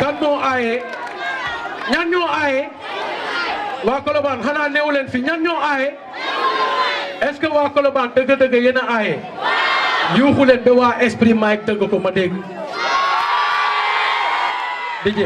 kan moo aaye ñan ñoo aaye waa Colobane xanaa neewu leen fi ñan ñoo aaye est-ce que waa Colobane dëgg-dëgg yéen a aaye yuuxu leen ba waa Esprit Mike tëgg ko ma dégg DJ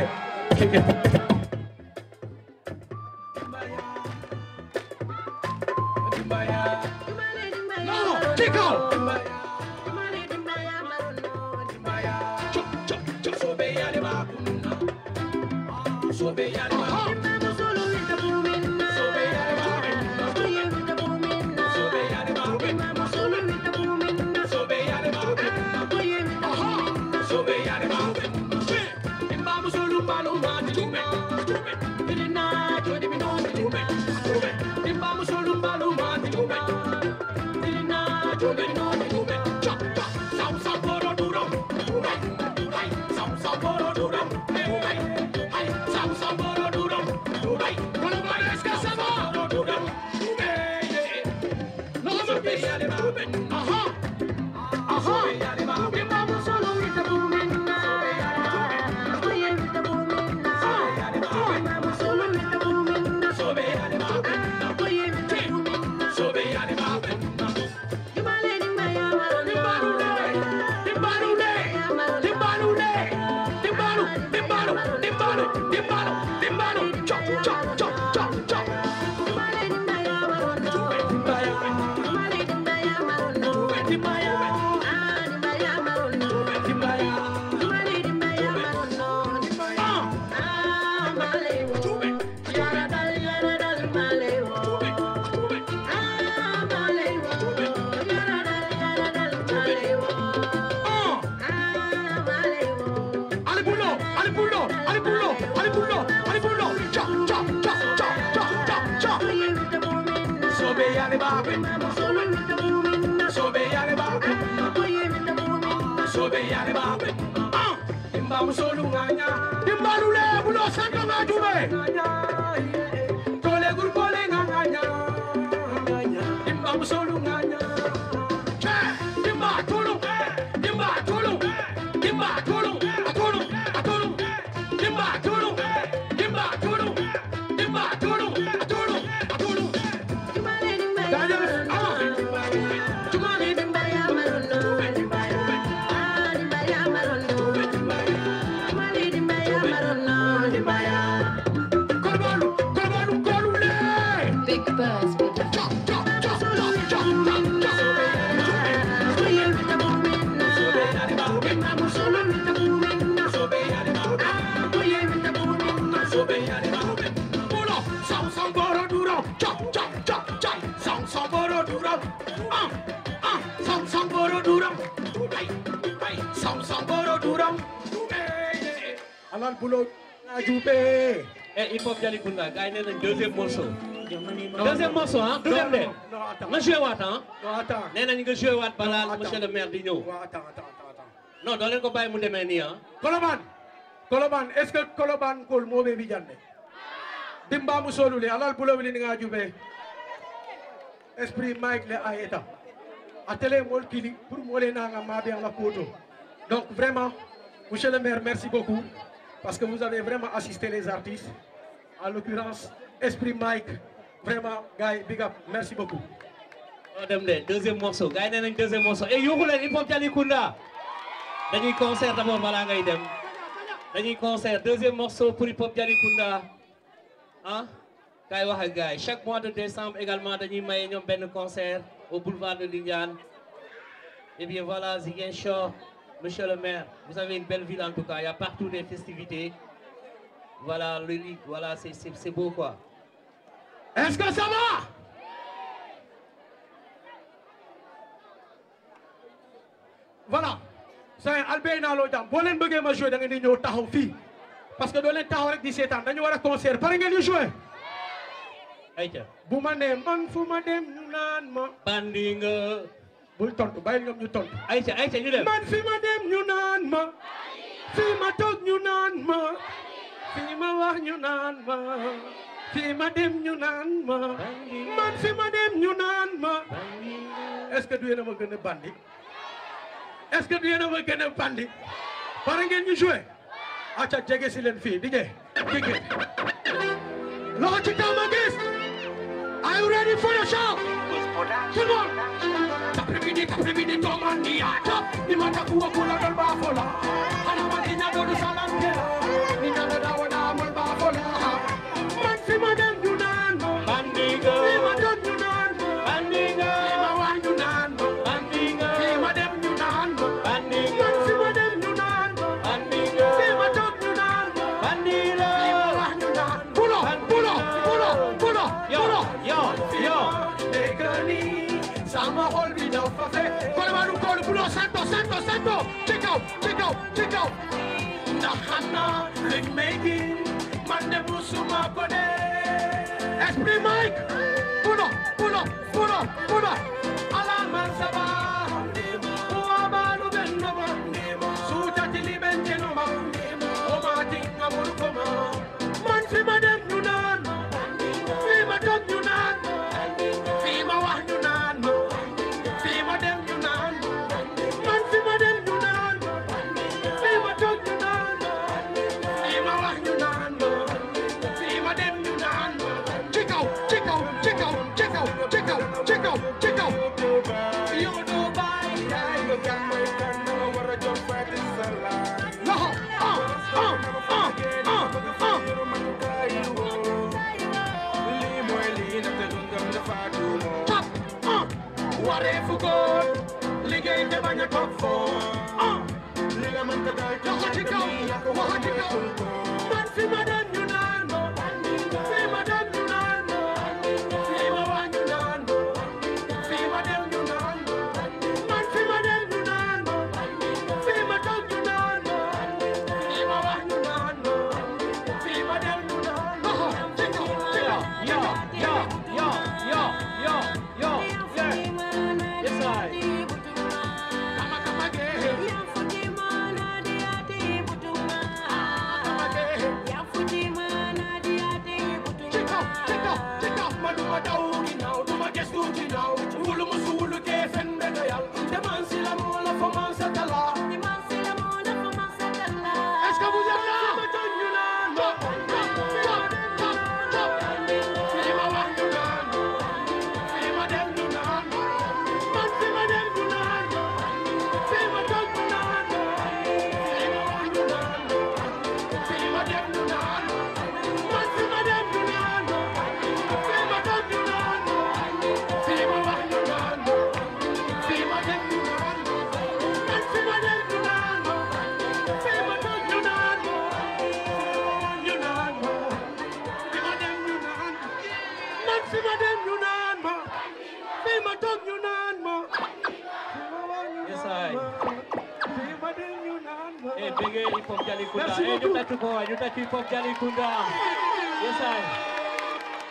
alal bulo na jube hip hop Jali Kounda gars yi nee nañ deuxième morceau ah du dem de nga joué waat ah nee nañ nga joué waat balaa monsieur le maire di ñëw non doo leen ko bàyyi mu demee nii ah Colobane est-ce que Colobane kol mo be bi jande dimba mu solule alal bulo ni nga jube Esprit Mike le ayeta atele mol kili pour molé na nga ma bien la photo donc vraiment monsieur le maire merci beaucoup parce que vous avez vraiment assisté les artistes en l'occurrence Esprit Mike vraiment gars big up merci beaucoup dem de deuxième morceau gars yi nee nañ deuxième morceau et yuuxu leen hip hop Jali Kounda dañuy concert d'abord balaa ngay dem dañuy concert deuxième morceau pour hip hop Jali Kounda ah kay wax ak gars yi chaque mois de décembre également dañuy maye ñoom benn concert au boulevard de Lindiane et bien voilà Ziguinchor monsieur le maire vous avez une belle ville en tout cas il y a partout des festivités voilà voilà c'est beau quoi. Est-ce que ça va? Voilà c'est Albert Nalo Jam boo leen bëggee ma jouer da ngeen di ñëw taxaw fii parce que doo leen taxaw rek di seetaan dañu war a concert pare ngeen di jouer. ayca bu ma nee man fu ma dem ñu naan ma. bandi nga. bul tontu bàyyi ñoom ñu tontu. ayca ñu dem. man fi ma dem ñu naan ma. fi ma toog ñu naan ma. fi ma wax ñu naan ma. fi ma dem ñu naan ma. man fi ma dem ñu naan ma. est-ce que du yéen a ma gën a bandi. est-ce que du yéen a ma gën a bandi. pare ngeen ñu jouer. aca jege si leen fii DJ jege loxo ci kaw ma gis are you ready for the show come on taprimidi tomani acha ni matakuwa kula dal bafola ana madina do salantela ni nada dawana mal bafola man fi madam junan bandiga fi madam junan bandiga ma wan junan bandiga fi madam junan bandiga fi madam junan bandiga fi madam junan bandiga ma wan junan pulo yo negani sama hol bi daw fa fe kole manu kole pulo santo check out nahana luñ megi man de musuma ko de esprit mike pulo ala man saba wa balu benno su tatili benno o ma tinga mul ko man fi madam junan fi madam junan fi ma wax junan fi madam junan man fi madam junan fi madam junan fi ma wax junan fi madam junan check out you do by you got my gun no war a jump fight is a lie no warefu góor liggéey te bañ a toog foo li nga mën ta daal loxo ci kaw man fi ma dem ñu naan fi ma dem ñu naan fi ma wax ñu naan fi ma dem ñu naan man fi ma dem ñu naan fi ma toog ñu naan fi ma wax ñu naan fi ma dem ñu naan loxo ci kaw yo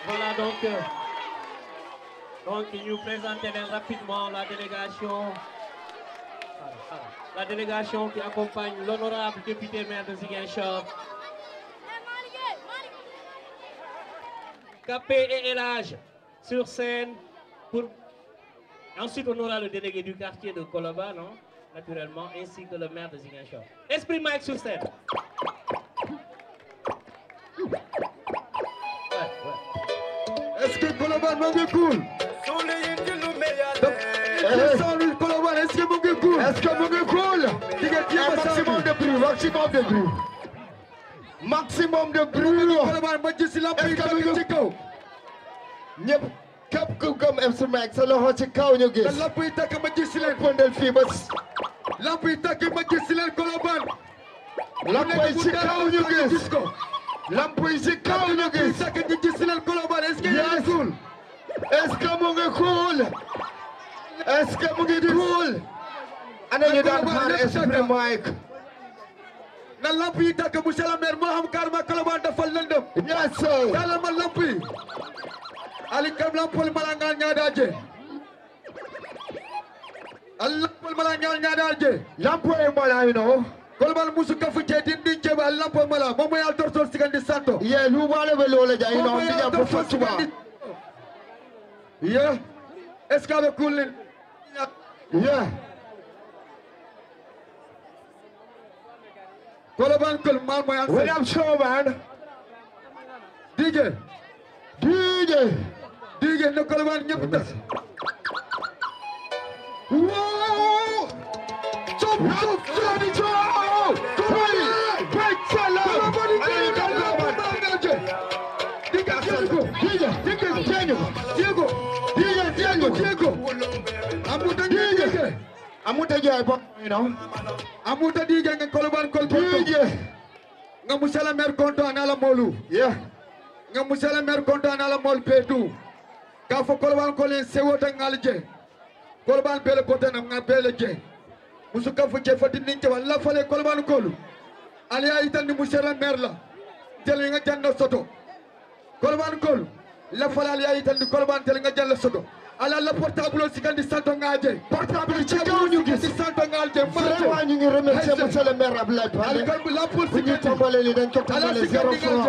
Voilà donc nous présentons rapidement la délégation qui accompagne l'honorable député maire de Ziguinchor. Capé et Elage sur scène pour ensuite on aura le délégué du quartier de Koloba, non? Naturellement, ainsi que le maire de Ziguinchor. Esprit Mike sur scène. Est-ce que Koloban manque cool? Est-ce que manque cool? Est-ce que manque cool? Maximum de bruit, maximum de bruit. Est-ce que manque cool? ñëpp képp ku gëm MC Mike sa loxo ci kaw ñu gis. lamp yi takk ma gis leen pondel fii ba. lamp yi takk ma gis leen Koloban. lamp yi ci kaw ñu gis. lamp yi ci kaw ñu gis. takk ñu gis leen Koloban est-ce que yéen cool? Est-ce que mu ngi cool? Est-ce que mu ngi cool? ana ñu daan xaar Esprit Mike. na lamp yi takk monsieur le maire moo xam carrément Koloban dafa lëndëm. yes sir. dalal ma lamp yi. Ali kam lampol malangal nyadaje. Ali lampol malangal nyadaje. Lampol mala you know. Kolbal musu kafu jedin din jeba lampol mala. Momo yal tortol sikandi santo. Yeah, lu wale velo ja you know bija professor. Yeah. Est-ce qu'avec cool? Yeah. Colobane Kol mal mooy ak William Showman DJ ne Colobane ñëpp tas wow chop Johnny Joe Colobane break sala Diego Amuta Jay bo you know Amuta DJ nga Colobane Kol DJ nga monsieur le maire content ala molu yeah nga monsieur le maire content ala mol petu ka fo Colobane Kol en sewota ngalje Colobane bele potena nga bele je musu ka fo je fati ninje wala fale Colobane Kol ali ay tan monsieur le maire la jeli nga janno soto Colobane Kol la fale ali ay tan Colobane tel nga janno soto ala la portable sikandi santo ngaje portable ci kaw ñu gis santo ngaje vraiment ñu ngi remercier monsieur le maire Abdoulaye Baldé la pour ñu tombale li dañ ko tombale 0 francs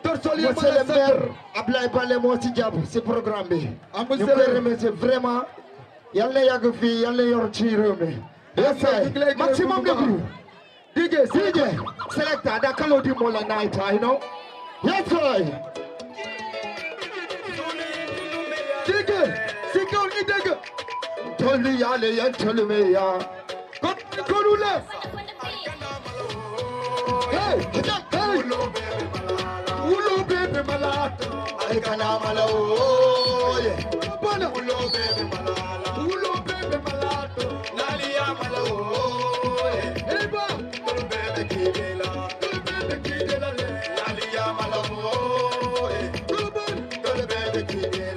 monsieur le maire Abdoulaye Baldé moo ci jàpp ci programme bi ñu koy remercier vraiment yal na yàgg fii yal na yor ci réew mi yes maximum de bruit DJ selecta da kalo di mo la night you know yes boy DJ sikol ni dégg tollu yàlla yan tollu me ya ko la hey wulo bébé malade ay kana mala o bona wulo bébé malade naliya mala o hey ba bébé kidela naliya mala o bébé kidela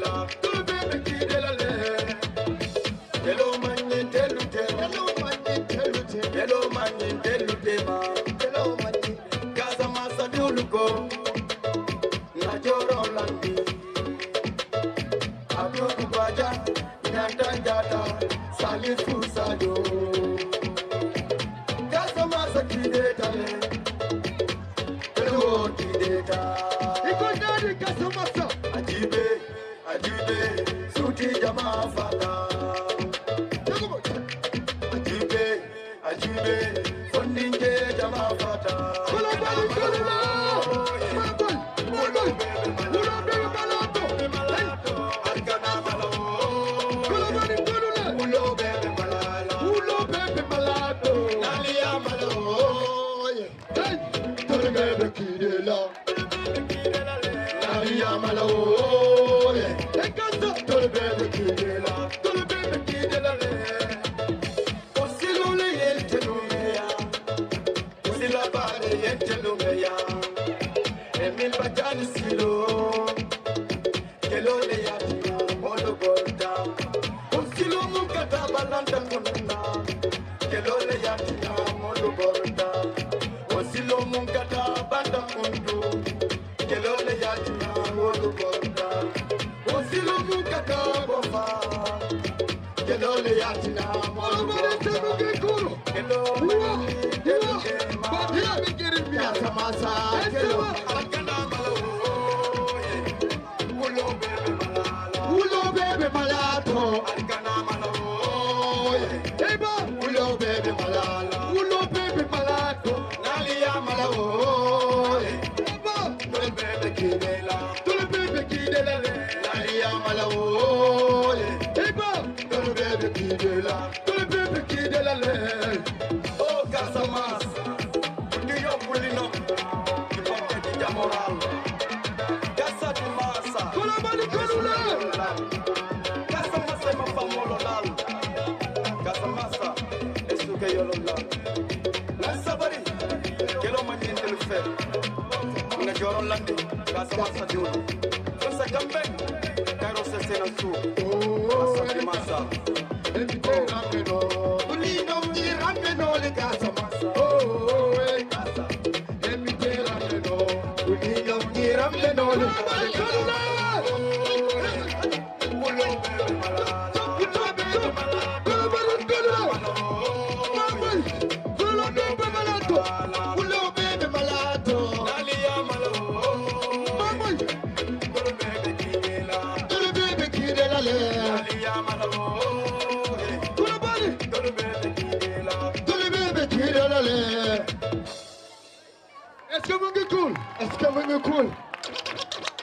que mu ngi cool est-ce que mu ngi cool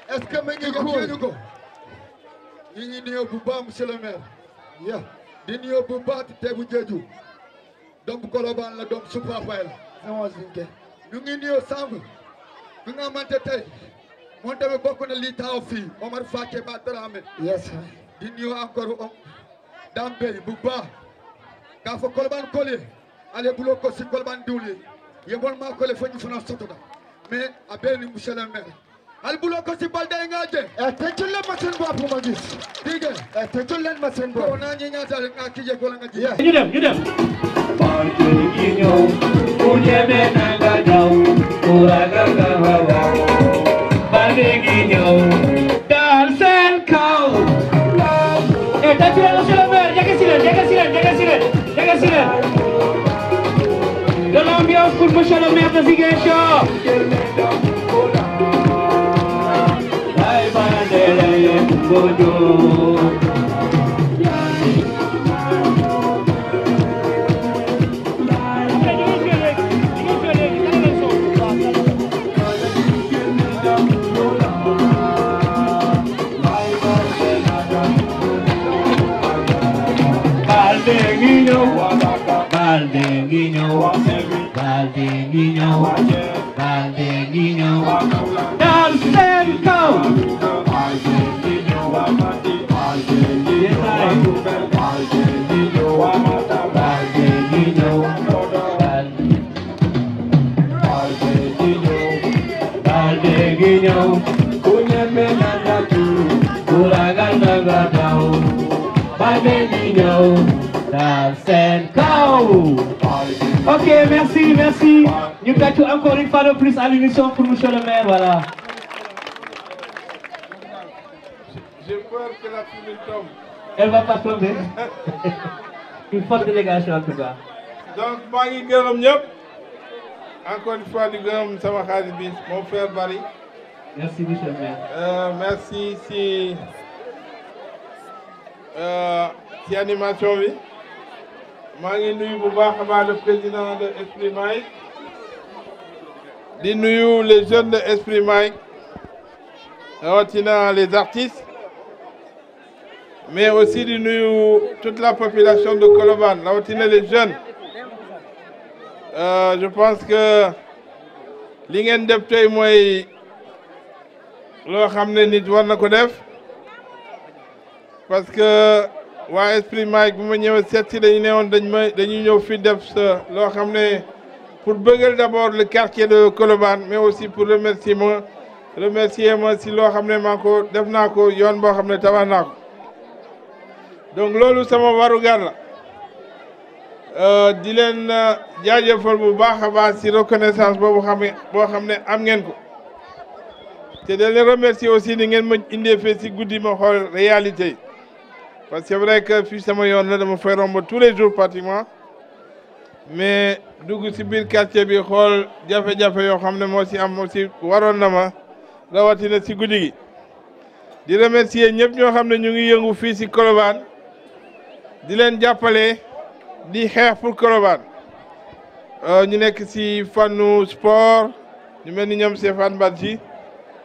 est-ce que mu ngi cool ñu ngi nuyoo bu baax monsieur le maire ya di nuyoo bu baax te bu jeeju donc Colobane la donc su papa la ñu ngi nuyoo Samb bi nga xamante tey moom tamit bokk na lii taw fii Omar Faké Ba Dramé yes di nuyoo encore Dambey bu baax ka fo Colobane kole ale bulo ko si Colobane diwli yebol ma kole fo ñu fana sotoda mais a beni monsieur le maire al bulo ko si balde ngaje teccul leen ma seen bopp ma gis dige teccul leen ma seen bopp ko na ñi ñaata nga kije ko la nga ji ñu dem barke gi ñëw ku ñeme na nga daw ku ragal nga waaw barke gi ñëw dal seen kaw tàccu leen monsieur le maire jege si leen de l'ambiance pour monsieur le maire de Ziguinchor ay bandele bojo Baldeguinho, dal seen kaw. Baldeguinho, ku ñeme na nga tuuru, ku ragal na nga daw. Baldeguinho, dal seen kaw. Ok, merci. Nous tâchons encore une fois de plus à l'unisson pour monsieur le maire, voilà. J'ai peur que la pluie tombe. Elle va pas tomber. Une forte délégation en tout cas. Donc, maa ngi gërëm ñëpp. Encore une fois di gërëm sama xarit bi mon frère Barry. Merci monsieur le maire. Merci si animation bi. maa ngi nuyu bu baax a baax le président de Esprit Mike. di nuyu les jeunes de Esprit Mike. rawatina les artistes. mais aussi di nuyu toute la population de Colobane rawatina les jeunes. Je pense que li ngeen def tey mooy loo xam ne nit war na ko def parce que waa Esprit Mike bu ma ñëwee seet si dañu ne woon dañuy ñëw fi def sa loo xam ne pour bëggal d'abord le quartier de Colobane mais aussi pour remercier ma si loo xam ne maa ko def naa ko yoon boo xam ne tabax naa ko donc loolu sama warugar la di leen jaajëfal bu baax a baax si reconnaissance boo xam ne am ngeen ko te di leen remercier aussi ni ngeen ma indee fee si guddi ma xool réalité yi parce que c'est vrai que fii sama yoon la dama fay romb tous les jours pratiquement mais dugg si biir quartier bi xool jafe-jafe yoo xam ne moo si am aussi waroon na ma rawatina si guddi gi di remercier ñëpp ñoo xam ne ñu ngi yëngu fii si Colobane di leen jàppale di xeex pour Colobane ñu nekk si fànnu sport ñu mel ni ñoom Stéphane Badji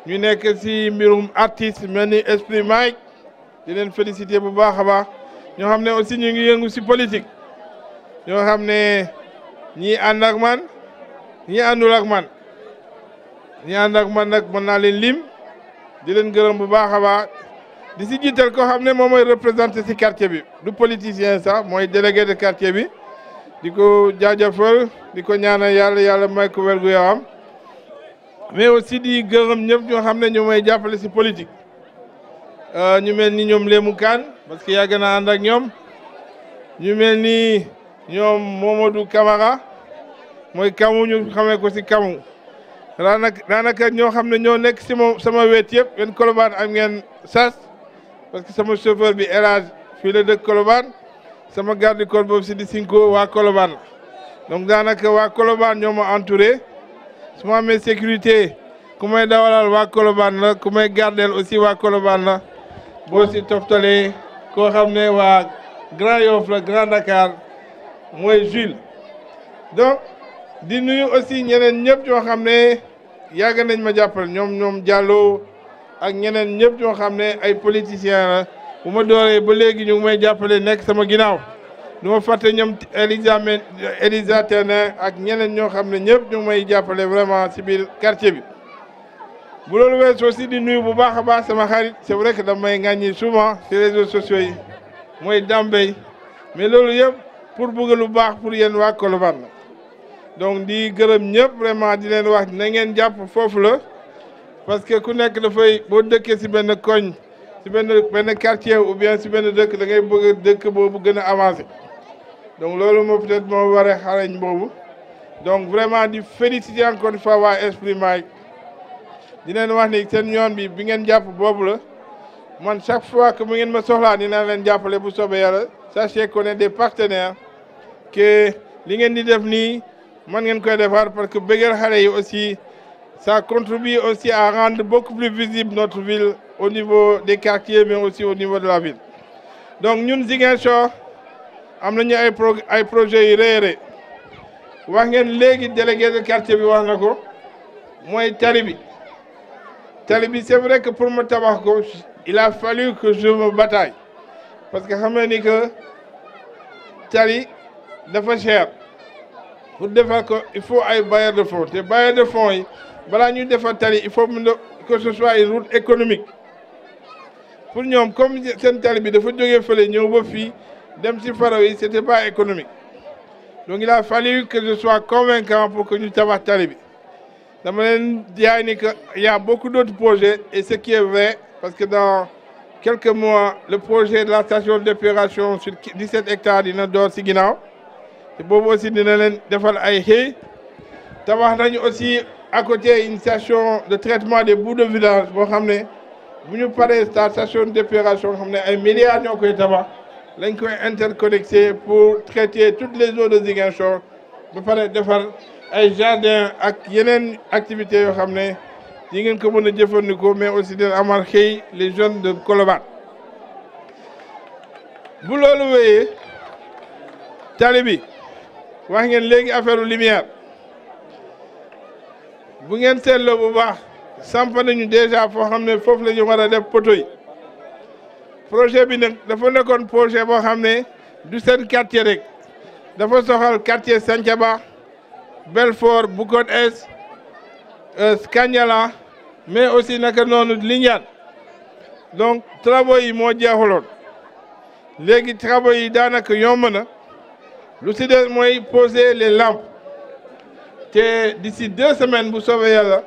ñu nekk si mbirum artiste mel ni Esprit Mike di leen féliciter bu baax a baax ñoo xam ne aussi ñu ngi yëngu si politique ñoo xam ne ñii ànd ak man ñii àndul ak man ñii ànd ak man nag mën naa leen lim di leen gërëm bu baax a baax di si jiital ko xam ne moom mooy représenté si quartier bi du politicien sax mooy délégué de quartier bi di ko jaajëfal di ko ñaanal yàlla may ko wér gu yaram mais aussi di gërëm ñëpp ñoo xam ne ñu may jàppale si politique ñu mel ni ñoom Lému Kane parce que yàgg na ànd ak ñoom ñu mel ni ñoom Momadou Camara mooy Kamu ñu xamee ko si Kamu daanaka ñoo xam ne ñoo nekk si moom sama wet yëpp yéen Colobane am ngeen sas parce que sama chauffeur bi El Hadj fii la dëkk Colobane sama garde du corps boobu si di Cinco waa Colobane donc daanaka waa Colobane ñoo ma entouré su ma amee sécurité ku may dawalal waa Colobane la ku may gardeel aussi waa Colobane la boo si toftalee koo xam ne waa Grand Yoff la Grand Dakar mooy Jules donc di nuyu aussi ñeneen ñëpp ñoo xam ne yàgg nañ ma jàppal ñoom Diallo ak ñeneen ñëpp ñoo xam ne ay politiciens la bu ma dooree ba léegi ñu ngi may jàppale nekk sama ginnaaw du ma fàtte ñoom Elisa Tene ak ñeneen ñoo xam ne ñëpp ñu ngi may jàppale vraiment si biir quartier bi. bu loolu weesoo aussi di nuyu bu baax a baax sama xarit c'est vrai que damay ŋàññi souvent ci réseaux sociaux yi mooy Dambey mais loolu yëpp pour bëgg lu baax pour yéen waa Colobane la donc di gërëm ñëpp vraiment di leen wax na ngeen jàpp foofu la parce que ku nekk dafay boo dëkkee si benn koñ si benn quartier ou bien si benn dëkk da ngay bëgg dëkk boobu gën a avancé donc loolu moo peut-être moo waree xarañ boobu donc vraiment di féliciter encore une fois waa Esprit Mike di leen wax ni seen yoon bi ngeen jàpp boobu la man chaque fois que mu ngeen ma soxlaa dinaa leen jàppale bu soobee yàlla sachez qu'on est des partenaires que li ngeen di def nii man ngeen koy defar parce que bëggal xale yi aussi ça contribue aussi à rendre beaucoup plus visible notre ville au niveau des quartiers mais aussi au niveau de la ville. donc ñun Ziguinchor am nañu ay projets yu rëy wax ngeen léegi délégué de quartier bi wax na ko mooy tali bi. tali bi c'est vrai que pour me tabax ko il a fallu que je me bataille parce que xam nga ni que tali dafa cher pour defar ko il faut ay bailleurs de fonds te bailleurs de fonds yi balaa ñuy defar tali il faut que ce soit une route économique pour ñoom comme seen tali bi dafa jógee fële ñëw ba fii dem ci faro yi c'était pas économique donc il a fallu que je sois convaincant pour que ñu tabax tali bi. dama leen jaay ni que y a beaucoup d'autres projets et ce qui est vrai parce que dans quelques mois le projet de la station d'épuration sur 17 hectares dina door si ginnaaw te boobu aussi dina leen defal ay xëy tabax nañu aussi à côté une station de traitement des boues de vidange boo xam ne bu ñu paree station d'épuration xam ne ay milliards ñoo koy tabax lañ koy interconnecté pour traiter toutes les eaux de Ziguinchor ba pare defar ay jardin ak yeneen activités yoo xam ne yi ngeen ko mën a jëfandikoo mais aussi dina amal xëy les jeunes de Colobane bu loolu wéyee tali bi wax ngeen léegi affaire lumière bu ngeen seetloo bu baax samp nañu déjà foo xam ne foofu la ñu war a def poteau yi projet bi nag dafa nekkoon projet boo xam ne du seen quartier rek dafa soxal quartier Santhiaba Belfort Bukot Est Kanyala mais aussi naka noonu Lindiane donc travaux yi moo jeexuloon léegi travaux yi daanaka yomb na lu si des mooy poser les lampes te d'ici 2 semaines bu soobee yàlla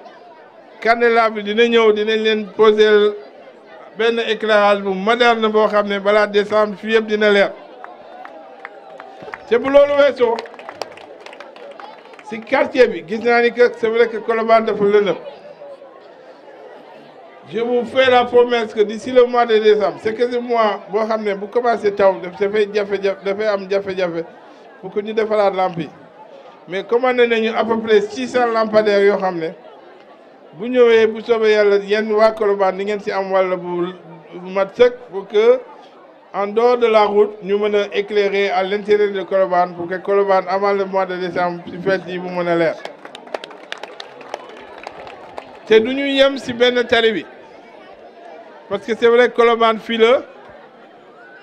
candélabre bi dina ñëw dinañ leen poser benn éclairage bu moderne boo xam ne balaa décembre fii yëpp dina leer te bu loolu weesoo si quartier bi gis naa ni que c'est vrai que Colobane dafa lëndëm je vous fais la promesse que d'ici le mois de décembre c'est que ce mois boo xam ne bu commencé taw dafay dafay am jafe-jafe pour que ñu defaraat lampe yi mais commandé nañu à peu près 600 lampadaires yoo xam ne bu ñëwee bu soobee yàlla yenn waa Colobane ni ngeen si am wàll bu mat sëkk pour que en dehors de la route ñu mën a éclairer à l'intérieur de Colobane pour que Colobane avant le mois de décembre si fête yi bu mën a leer te du ñu yem si benn tali bi parce que c'est vrai Colobane fii la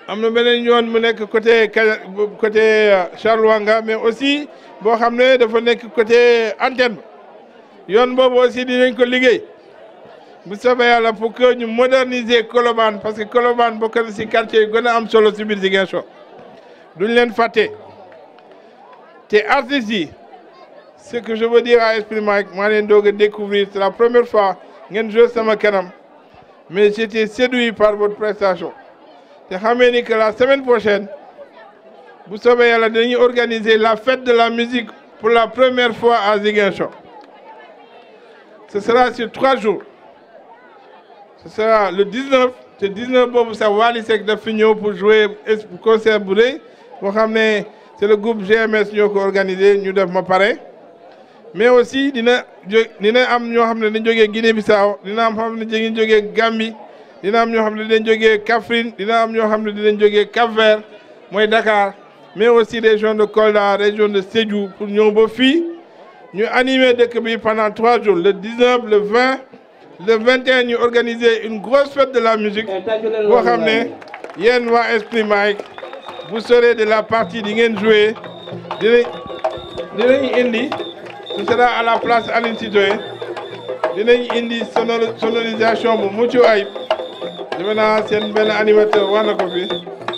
am na beneen yoon mu nekk côté Charlouanga mais aussi boo xam ne dafa nekk côté antenne yoon boobu aussi dinañ ko liggéey bu soobee yàlla pour que ñu moderniser Colobane parce que Colobane bokk na si quartier yu gën a am solo si biir Ziguinchor duñ leen fàtte te artistes yi ce que je veux dire à Esprit Mike maa leen doog a découvrir c'est la première fois ngeen joué sama kanam mais j'étais séduit par votre prestation te xamee ni que la semaine prochaine bu soobee yàlla dañuy organiser la fête de la musique pour la première fois à Ziguinchor ce sera sur 3 jours ce sera le 19 te 19 boobu sax Wally Seck daf fi ñëw pour jouer concert bu rëy boo xam ne c'est le groupe GMS ñoo ko organisé ñu def ma pare mais aussi dina am ñoo xam ne dañ jógee Guinée-Bissau dina am xam ne dañuy jógee Gambie dina am ñoo xam ne dinañ jógee Kaffrine dina am ñoo xam ne dinañ jógee Cap-Vert mooy Dakar mais aussi région de Kolda région de Sédhiou pour ñëw ba fii ñu animé dëkk bi pendant 3 jours le 19 le 20 le 21 ñu organiser une grosse fête de la musique boo xam ne yéen waa Esprit Mike vous serez de la partie di ngeen jouer dinañ indi ce sera à la place Aline Sitoé dinañ indi sonorisation bu mucc ayib defe naa seen benn animateur wax na ko fi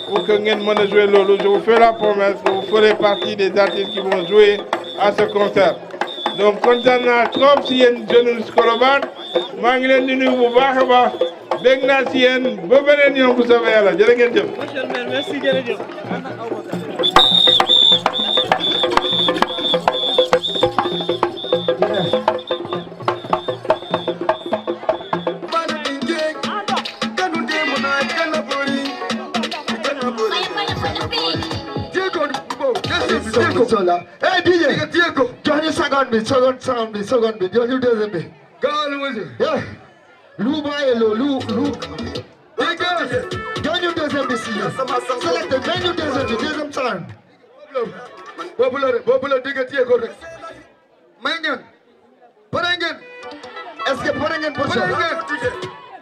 pour que ngeen mën a jouer loolu je vous fais la promesse que vous ferez partie des artistes qui vont jouer à ce concert donc kontaan naa trop si yéen jeunes Colobane maa ngi leen di nuyu bu baax a baax bég naa si yéen ba beneen yoon bu soobee yàlla jërë ngeen jëf. Monsieur le maire merci jërëjëf. Hey DJ, Diego, join you second beat, join you deuxième beat. Yeah, Lou Baelo, Lou. Join you deuxième beat, select the join you deuxième sound. Popular, Diego. Mangan, Parangan. Est-ce que Parangan pour ça?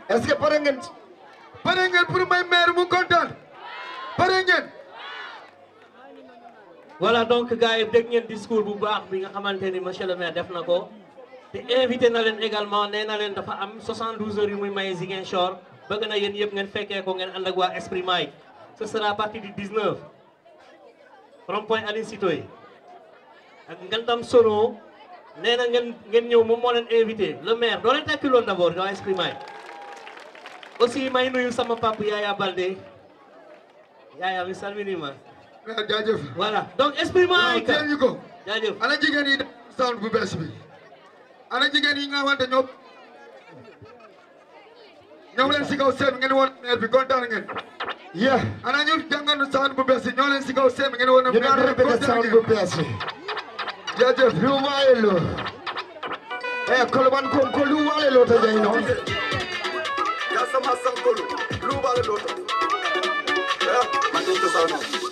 Est-ce que Parangan pour my maire mu content. Parangan. Voilà donc gars yi dégg ngeen discours bu baax bi nga xamante ni monsieur le maire def na ko te invité na leen également nee na leen dafa am 72 heures yu muy maye Ziguinchor bëgg na yéen yëpp ngeen fekkee ko ngeen ànd ak waa Esprit Mike ce sera à partir du 19 rond-point Aline Sitoé ak Ngantam Sono nee na ngeen ñëw moom moo leen invité le maire doo leen tàcculoon d'abord waa Esprit Mike aussi may nuyu sama papa Yaya Balde Yaya mi salmini ma jaajëf voilà donc Esprit Mike ñu ko jaajëf ana jigéen yi sound bu bees bi ana jigéen yi nga xamante ñoom leen si kaw seen ngeen woon maire bi kontaan ngeen Yeah, ana ñu jàngoon sound bu bees bi ñoo leen si kaw seen ngeen woon you don't repeat sound bu bees bi. jaajëf Lou Baelo. Eh, Colobane ko Lou Baelo ta jay no. ya sama sankolu Lou Baelo to ya man do sound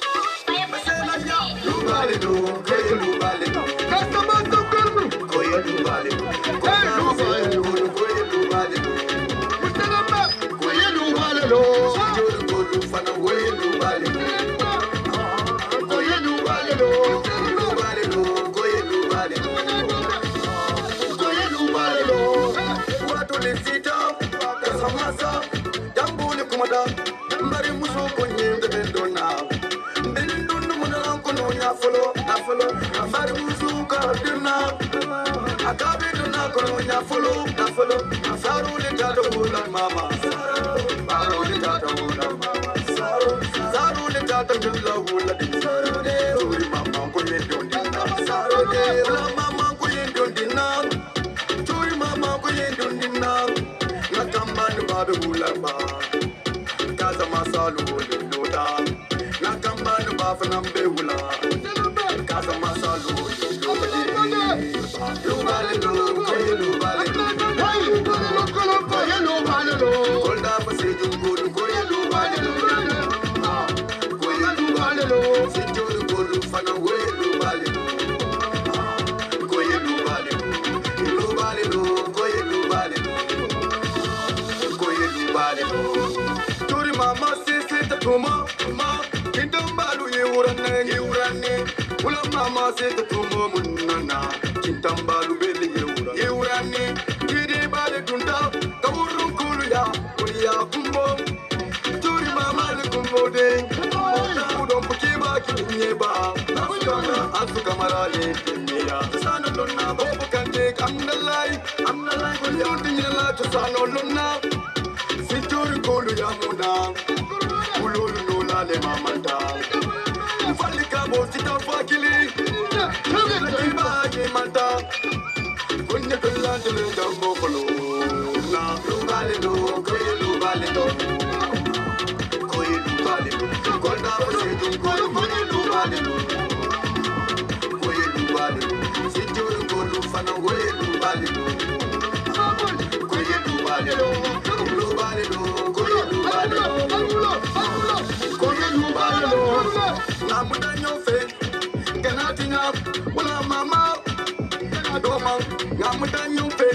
amuda nyumpe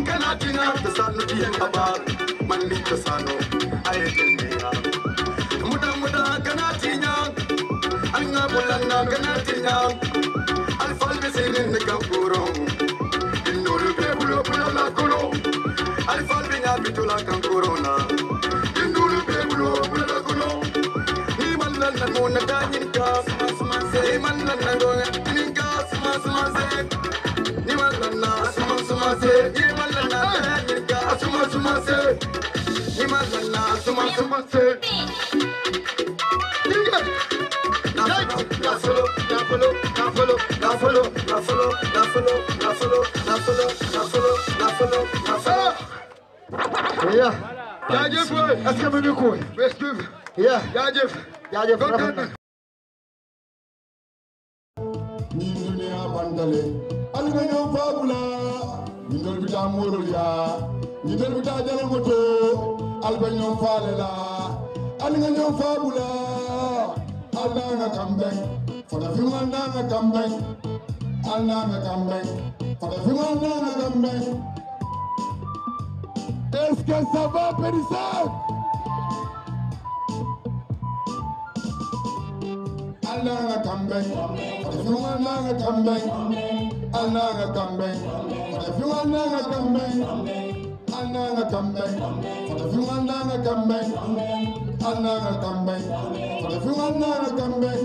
kana tina ta sanu tiyan abar manni ta sanu ayatin meya muda kana tinya anga bulanga kana tinya alfal besinin kampuro indolu bebulo bulala kulo alfal benya bitula kampurona indolu bebulo bulala kulo ni mallan na mona tanyin ka ni mallan na gonga ninka suma ni mallan na suma ni mallan na tanyin ka suma ni mallan na suma Yeah. Jaajëf waay. Est-ce que mu ngi ko? Yeah. Jaajëf. Jaajëf rafet na. Ni dunia bandale. Alga ñoo fabula. Ni dol bi ta morul ya. Ni dol bi ta jalal moto. Alga ñoo faale la. Alga ñoo fabula. Alga nga kambeng. Fada fi nga nga kambeng. Alga nga kambeng. Fada fi nga nga kambeng. Est-ce que ça va, Périssac? Allah nga kambeng, fadafiwa nga kambeng, Allah nga kambeng, fadafiwa nga kambeng, Allah nga kambeng, fadafiwa nga kambeng, Allah nga kambeng, fadafiwa nga kambeng.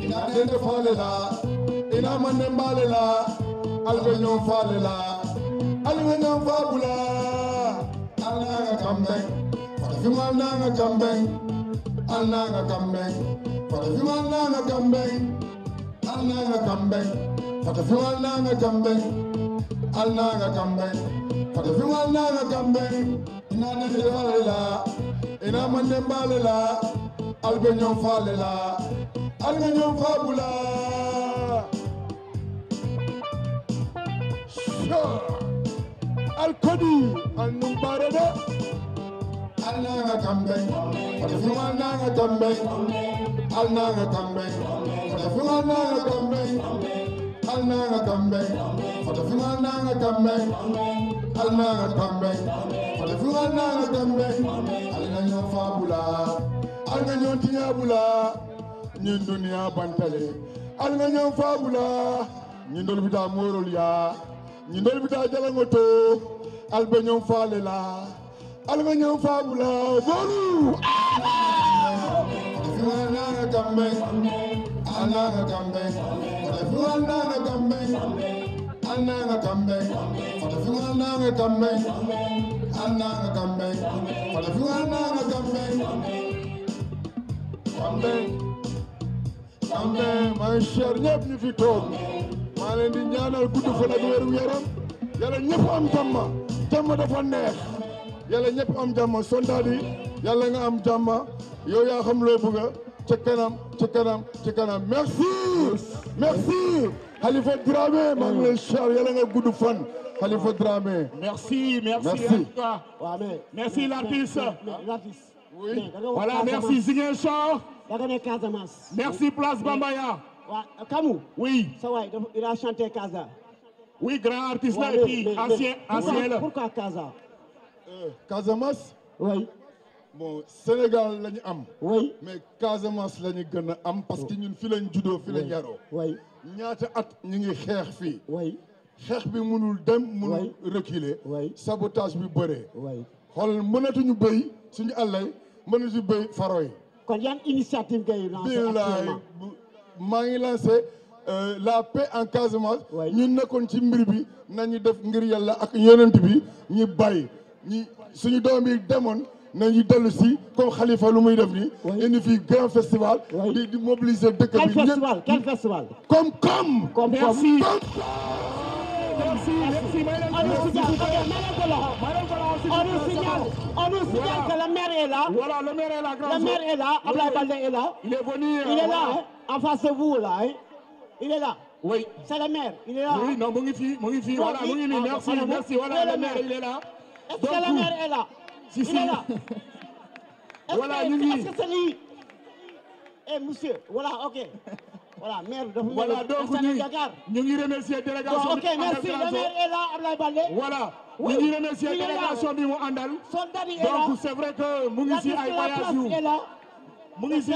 Ina dende fale la, ina mande mbale la, albe nyon fale la, albe nyon fabula. Allah nga kambeng, fadafiwa nga kambeng, Allah nga kambeng. Fadafiwa nga kambeng, Allah nga kambeng. Fadafiwa nga kambeng, Allah nga kambeng. Fadafiwa nga kambeng. Ina nende fale la, ina mande mbale la, albe nyon fale la, albe nyon fabula. Alkodi, al-numbarada. Allah nga kambeng, fadafiwa nga kambeng. Allah nga kambeng, fadafiwa nga kambeng. Allah nga kambeng, fadafiwa nga kambeng. Allah nga kambeng, fadafiwa nga kambeng. Allah nga fabula, Allah nga tinyabula. Ñin dunia bantale, Allah nga fabula. Ñin dol bita morol ya, ñin dol bita jalangoto. Albe ñom faale la, albe ñom fabula. Bolu. Fadafiwa nga kambeng, Allah nga kambeng. Fadafiwa nga kambeng, Allah nga kambeng. Fadafiwa nga kambeng, Allah nga kambeng. Fadafiwa nga kambeng. Kambeng, kambeng, my cher ñëpp ñu fi toog. Maa leen di ñaanal gudd fan ak wér gu yaram. Yàlla ñëpp am jàmm, jàmm dafa neex. Yàlla ñëpp am jàmm, soldat yi yàlla nga am jàmm. Yow yaa xam loo bëgg ci kanam ci kanam ci kanam. Merci Khalifa Dramé, maa ngi lay char yàlla nga gudd fan Khalifa Dramé. Merci en tout cas. Merci l'artiste. Oui. Voilà, merci Ziguinchor. Casamance. Merci Place Bambaya. Kamou. Oui. Ça va, il a chanté Casa. Oui, grand artiste là, et puis ancien là. Pourquoi Casa? Casamance. Oui. Bon, Sénégal lañu am. Oui. Mais Casamance lañu gën a am parce que ñun fi lañ juddoo fi lañ yaroo. Oui. ñaata at ñu ngi xeex fii. Oui. xeex bi mënul dem mënul reculer. Oui. Sabotage bi bëree. Oui. xool mënatuñu béy suñu àllay mënatuñu béy faro yi. Kon yan initiative ngay lancé actuellement? maa ngi lancé la paix en Casamance. ñun nekkoon ci mbir bi nañu def ngir yàlla ak yonent bi ñu bàyyi ñi suñu doom yi demoon nañu dellu si comme Khalifa lu muy def nii. indi fii grand festival. di mobiliser dëkk bi. Quel festival? Quel festival? Comme. Merci. On nous signale que le maire est là. Voilà, le maire est là. Le maire est là. Ablaye Baldé est là. Il est venu. Il est là, hein, en face de vous là. Hein. Il est là. Oui. C'est le maire. Il est là. Oui, non, Mongifi. Voilà, Mongifi. Merci. Voilà, le maire, il est là. Est-ce que le maire est là? Si. Il est là. Voilà, Est-ce que c'est lui? Eh, monsieur, voilà, ok. Voilà, maire de Voilà, donc nous remercions la délégation. Ok, merci. Le maire est là, Ablaye Baldé. Voilà, nous remercions la délégation du Andal. Donc c'est vrai que Moungissi a voyagé. Moungissi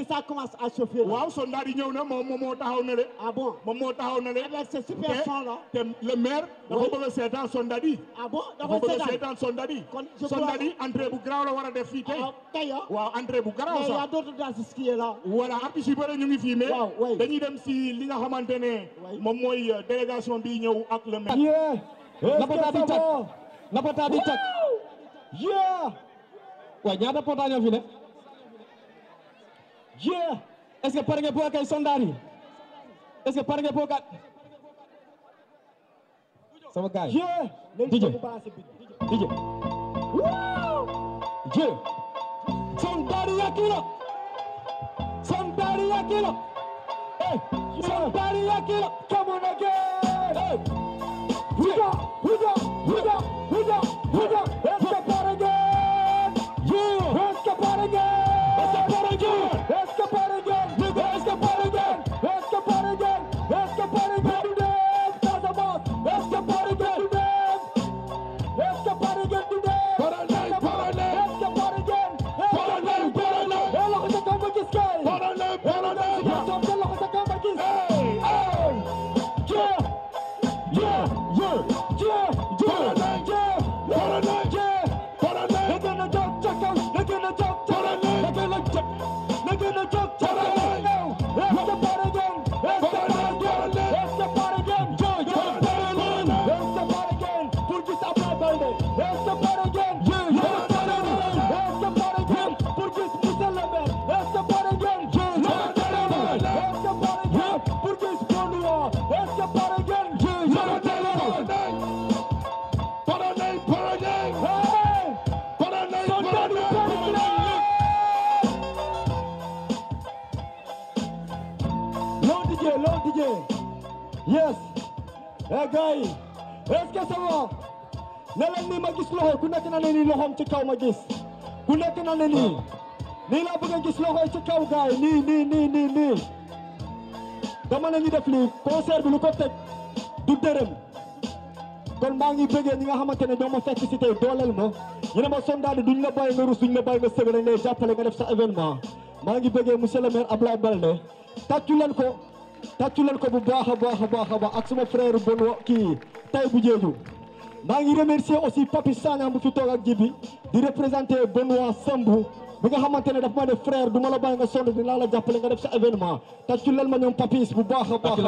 ça commence à chauffer. Wow, son daddy ñëw na moom taxaw na le. Ah bon? Moom taxaw na le. Avec ce super son là. Le maire dafa bëgg a seetaan son daddy. Ah bon? dafa bëgg a seetaan son daddy. Son daddy entrée bu garaaw la war a def fii tey. Waaw entrée bu garaaw sax. Mais il y a d'autres danses qui est là. Voilà, artistes yu bëri ñu ngi fii mais dañuy dem si li nga xamante ne moom mooy délégation bi ñëw ak le maire. Napata di tak. Napata di tak. Yeah. Waaye ñaata pota ñoo fi ne? Yeah. Est-ce que pare nga pour akay soldat yi? Est-ce que pare nga pour kat? Sama gars. Yeah. DJ. Yeah. Somebody yakilo. Somebody yakilo. Hey, somebody yakilo. Come on again. Hey. Huda. Escapar again. Yeah. Escapar again. Escapar again. Escapar again. Escapar again. Escapar again. Escapar again. Escapar again. Escapar again today. Parallel. Escapar again. Parallel. Look at the cover kiss guy. Parallel. Look at the cover kiss. Yes. Hey guys, est-ce que ça va? Ne leen ni ma gis loxo ku nekk na ne nii loxoom ci kaw ma gis. Ku nekk na ne nii. Nii laa bëgg a gis loxo ci kaw gaay nii. Dama ne ñu def lii concert bi lu ko teg du dërëm. Kon maa ngi bëggee ñi nga xamante ne ñoo ma fekk si tey dooleel ma. ñu ne ma soldat duñ la bàyyi nga rus duñ la bàyyi nga sëgg dañ lay jàppale nga def sa événement. Maa ngi bëggee monsieur le maire Ablaye Baldé. Tàccu leen ko bu baax a baax ak suma frère Benoît kii tay bu jeeju maa ngi remercier aussi Papi Sagna bu fi toog ak Jibi di représenter Benoît Sambou bi nga xamante ne daf ma def frère du ma la bàyyi nga sonn dinaa la jàppale nga def sa événement tàccu leen ma ñoom Papis bu baax a baax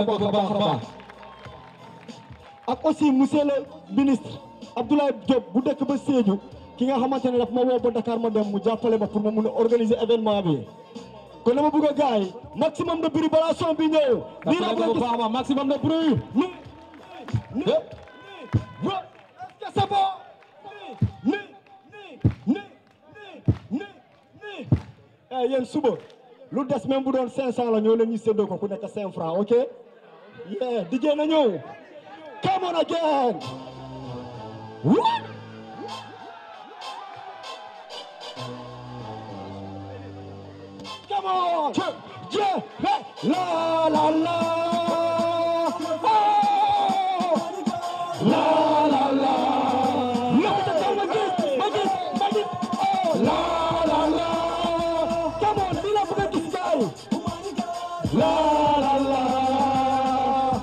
ak aussi monsieur le ministre Abdoulaye Diop bu dëkk ba Sédhiou ki nga xamante ne daf ma woo ba Dakar ma dem mu jàppale ma pour ma mun a organiser événement bi kon dama bëgg a gaay maximum de bruit balaa son bi ñëw. nii la bëgg a gis maximum de bruit. Est-ce que c'est bon? Eh yéen suba lu des même bu doon 500 la ñoo leen ñu séddoo ko ku nekk 5 francs ok. Yeah DJ na ñëw. Come on again. What? Come on! Yeah! La la la! Oh! La la la! Look at the Magis! Oh! La la la! Come on, be up with this guy! La la la!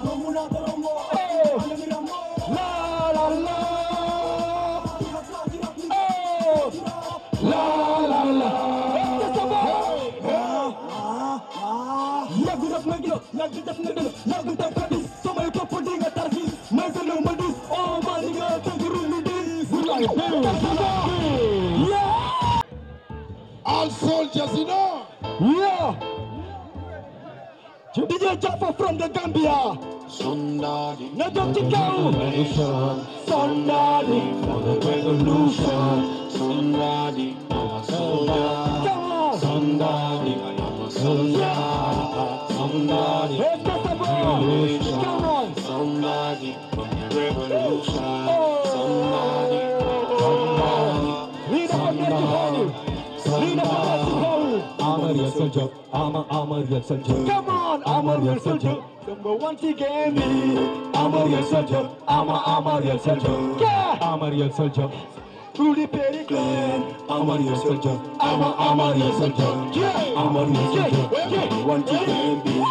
Oh! La la la! Oh! La la la! All soldiers, you know. Yeah. DJ Jaffa from the Gambia. Somebody. Now don't you go. Somebody for the revolution. Somebody, I'm a soldier. Come on. Somebody, I am a soldier. Somebody, revolution. Come on. Somebody, revolution. Somebody. Lead up against the holy. Lead up against the holy. soldier. I'm a real soldier. Come on, I'm a real soldier. Number one to game me. I'm a real soldier. I'm a real soldier. Yeah, I'm a real soldier. Through the Perry clan, I'm a real soldier. I'm a real soldier. Yeah, I'm a real soldier. Number one to game me.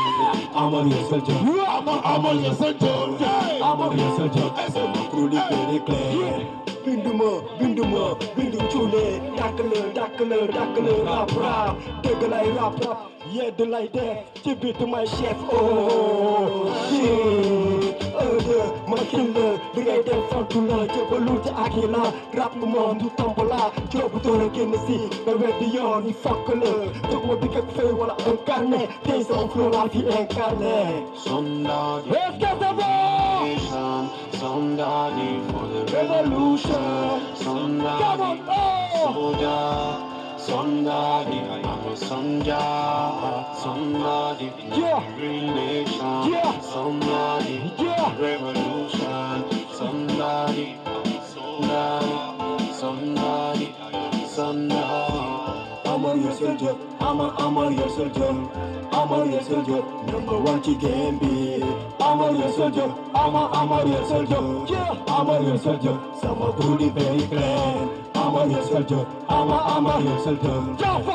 I'm a real soldier. I'm a real soldier. I'm a real soldier. Through the Perry clan. Binduma, bindu chule, dakale, rap, degalai rap, yeah, the light there, give it to my chef, oh, shit, my killer, the right there, Fantula, Jabaluta, Akila, rap the mom, to Tambola, Jobutora, Kennedy, the ready on, fuckler, took my big cafe while I'm carne, taste of Florati and carne. Somebody, let's get the nation, somebody for the revolution, somebody, come on, oh! Somebody, I'm a soldier, somebody, yeah, relation, yeah, somebody, yeah, revolution, somebody, somebody. I'm a real soldier, I'm a real soldier, I'm a real soldier, number one to game be. I'm a real soldier, I'm a real soldier, yeah, I'm a real soldier, some of the very clan. I'm a real soldier, I'm a real soldier, I'm a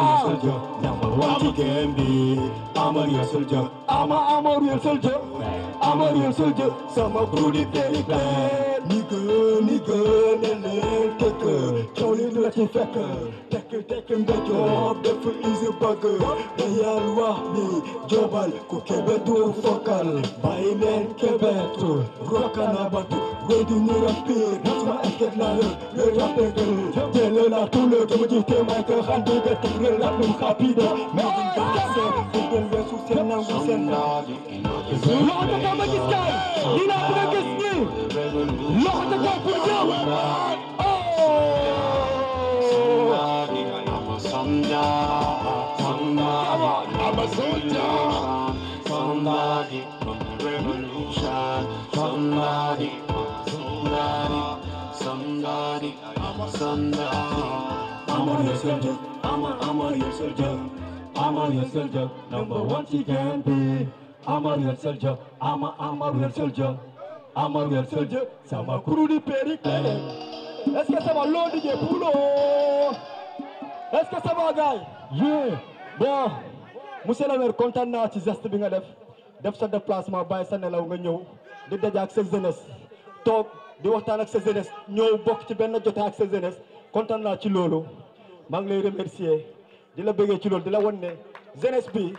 real soldier, number one to game be. I'm a real soldier, I'm a real soldier, I'm a real soldier, some of the very clan. Nigga, nene, take Johnny Lucky Fecker, take him the job, the foot is a bugger. Real Wahni, Jobal, Kukebetu, Fokal, Bailen Kebetu, Rokanabatu, Wedding European, that's my acted liar, le rapper, Tell tout le communauté, Michael Handy, get the real rap, Rapida, Megan Gasset, Google versus Senna, Lord of the Magic Sky, Nina Bugagisni, Lord of the I'm a soldier. Somebody from the revolution. Somebody. I'm a real soldier. I'm a real soldier. I'm a real soldier. Number one she can be. I'm a real soldier. I'm a real soldier. I'm a real soldier. Ça m'a couru du péricle. Est-ce que ça va l'eau de Poulo? Est-ce que ça va, gars? Yeah. Bon, monsieur le maire, content naa ci geste bi nga def sa déplacement bàyyi sa nelaw nga ñëw di daje ak sa jeunesse toog di waxtaan ak sa jeunesse ñëw bokk ci benn jotaay ak sa jeunesse content naa ci loolu maa ngi lay remercier di la bëggee ci loolu di la wan ne jeunesse bi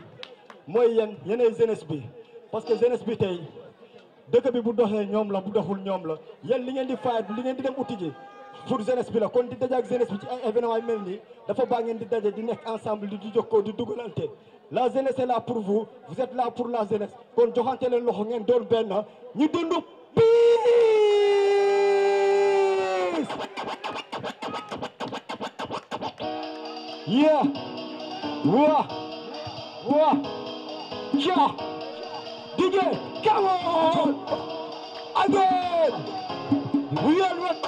mooy yeneen jeunesse bi parce que jeunesse bi tey dëkk bi bu doxee ñoom la bu doxul ñoom la yéen li ngeen di fayet li ngeen di dem uti ji pour jeunesse bi la kon di daje ak jeunesse bi ci ay événement yu mel nii dafa baax ngeen di daje di nekk ensemble di jokkoo di dugalante la jeunesse est là pour vous vous êtes là pour la jeunesse kon joxante leen loxo ngeen doon benn ñu dund peace. Yeah. Wa. Yeah. DJ, come on. Again. We are what?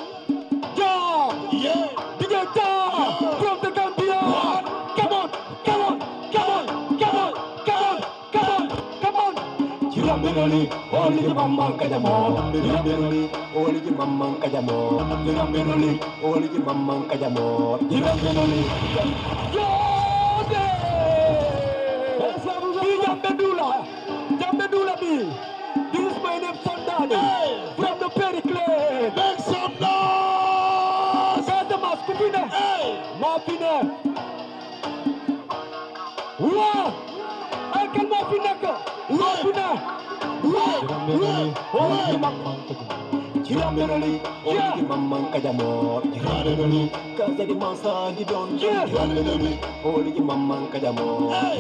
Yeah. DJ from the Gambia. Come on. Jirambenoli, only the mamman kajamo. Jirambenoli, only the mamman kajamo. Jirambenoli, only the mamman kajamo. Jirambenoli. Jambedula B. This is my name, Sandani. From the Perry Clan. Make some noise. Gazamas, Kupina. Mafina. Wow. I can Mafina. Mafina. Jirambenoli, only the mamman kajamo. Jirambenoli, Kaza di Masa, di Don. Jirambenoli, only the mamman kajamo.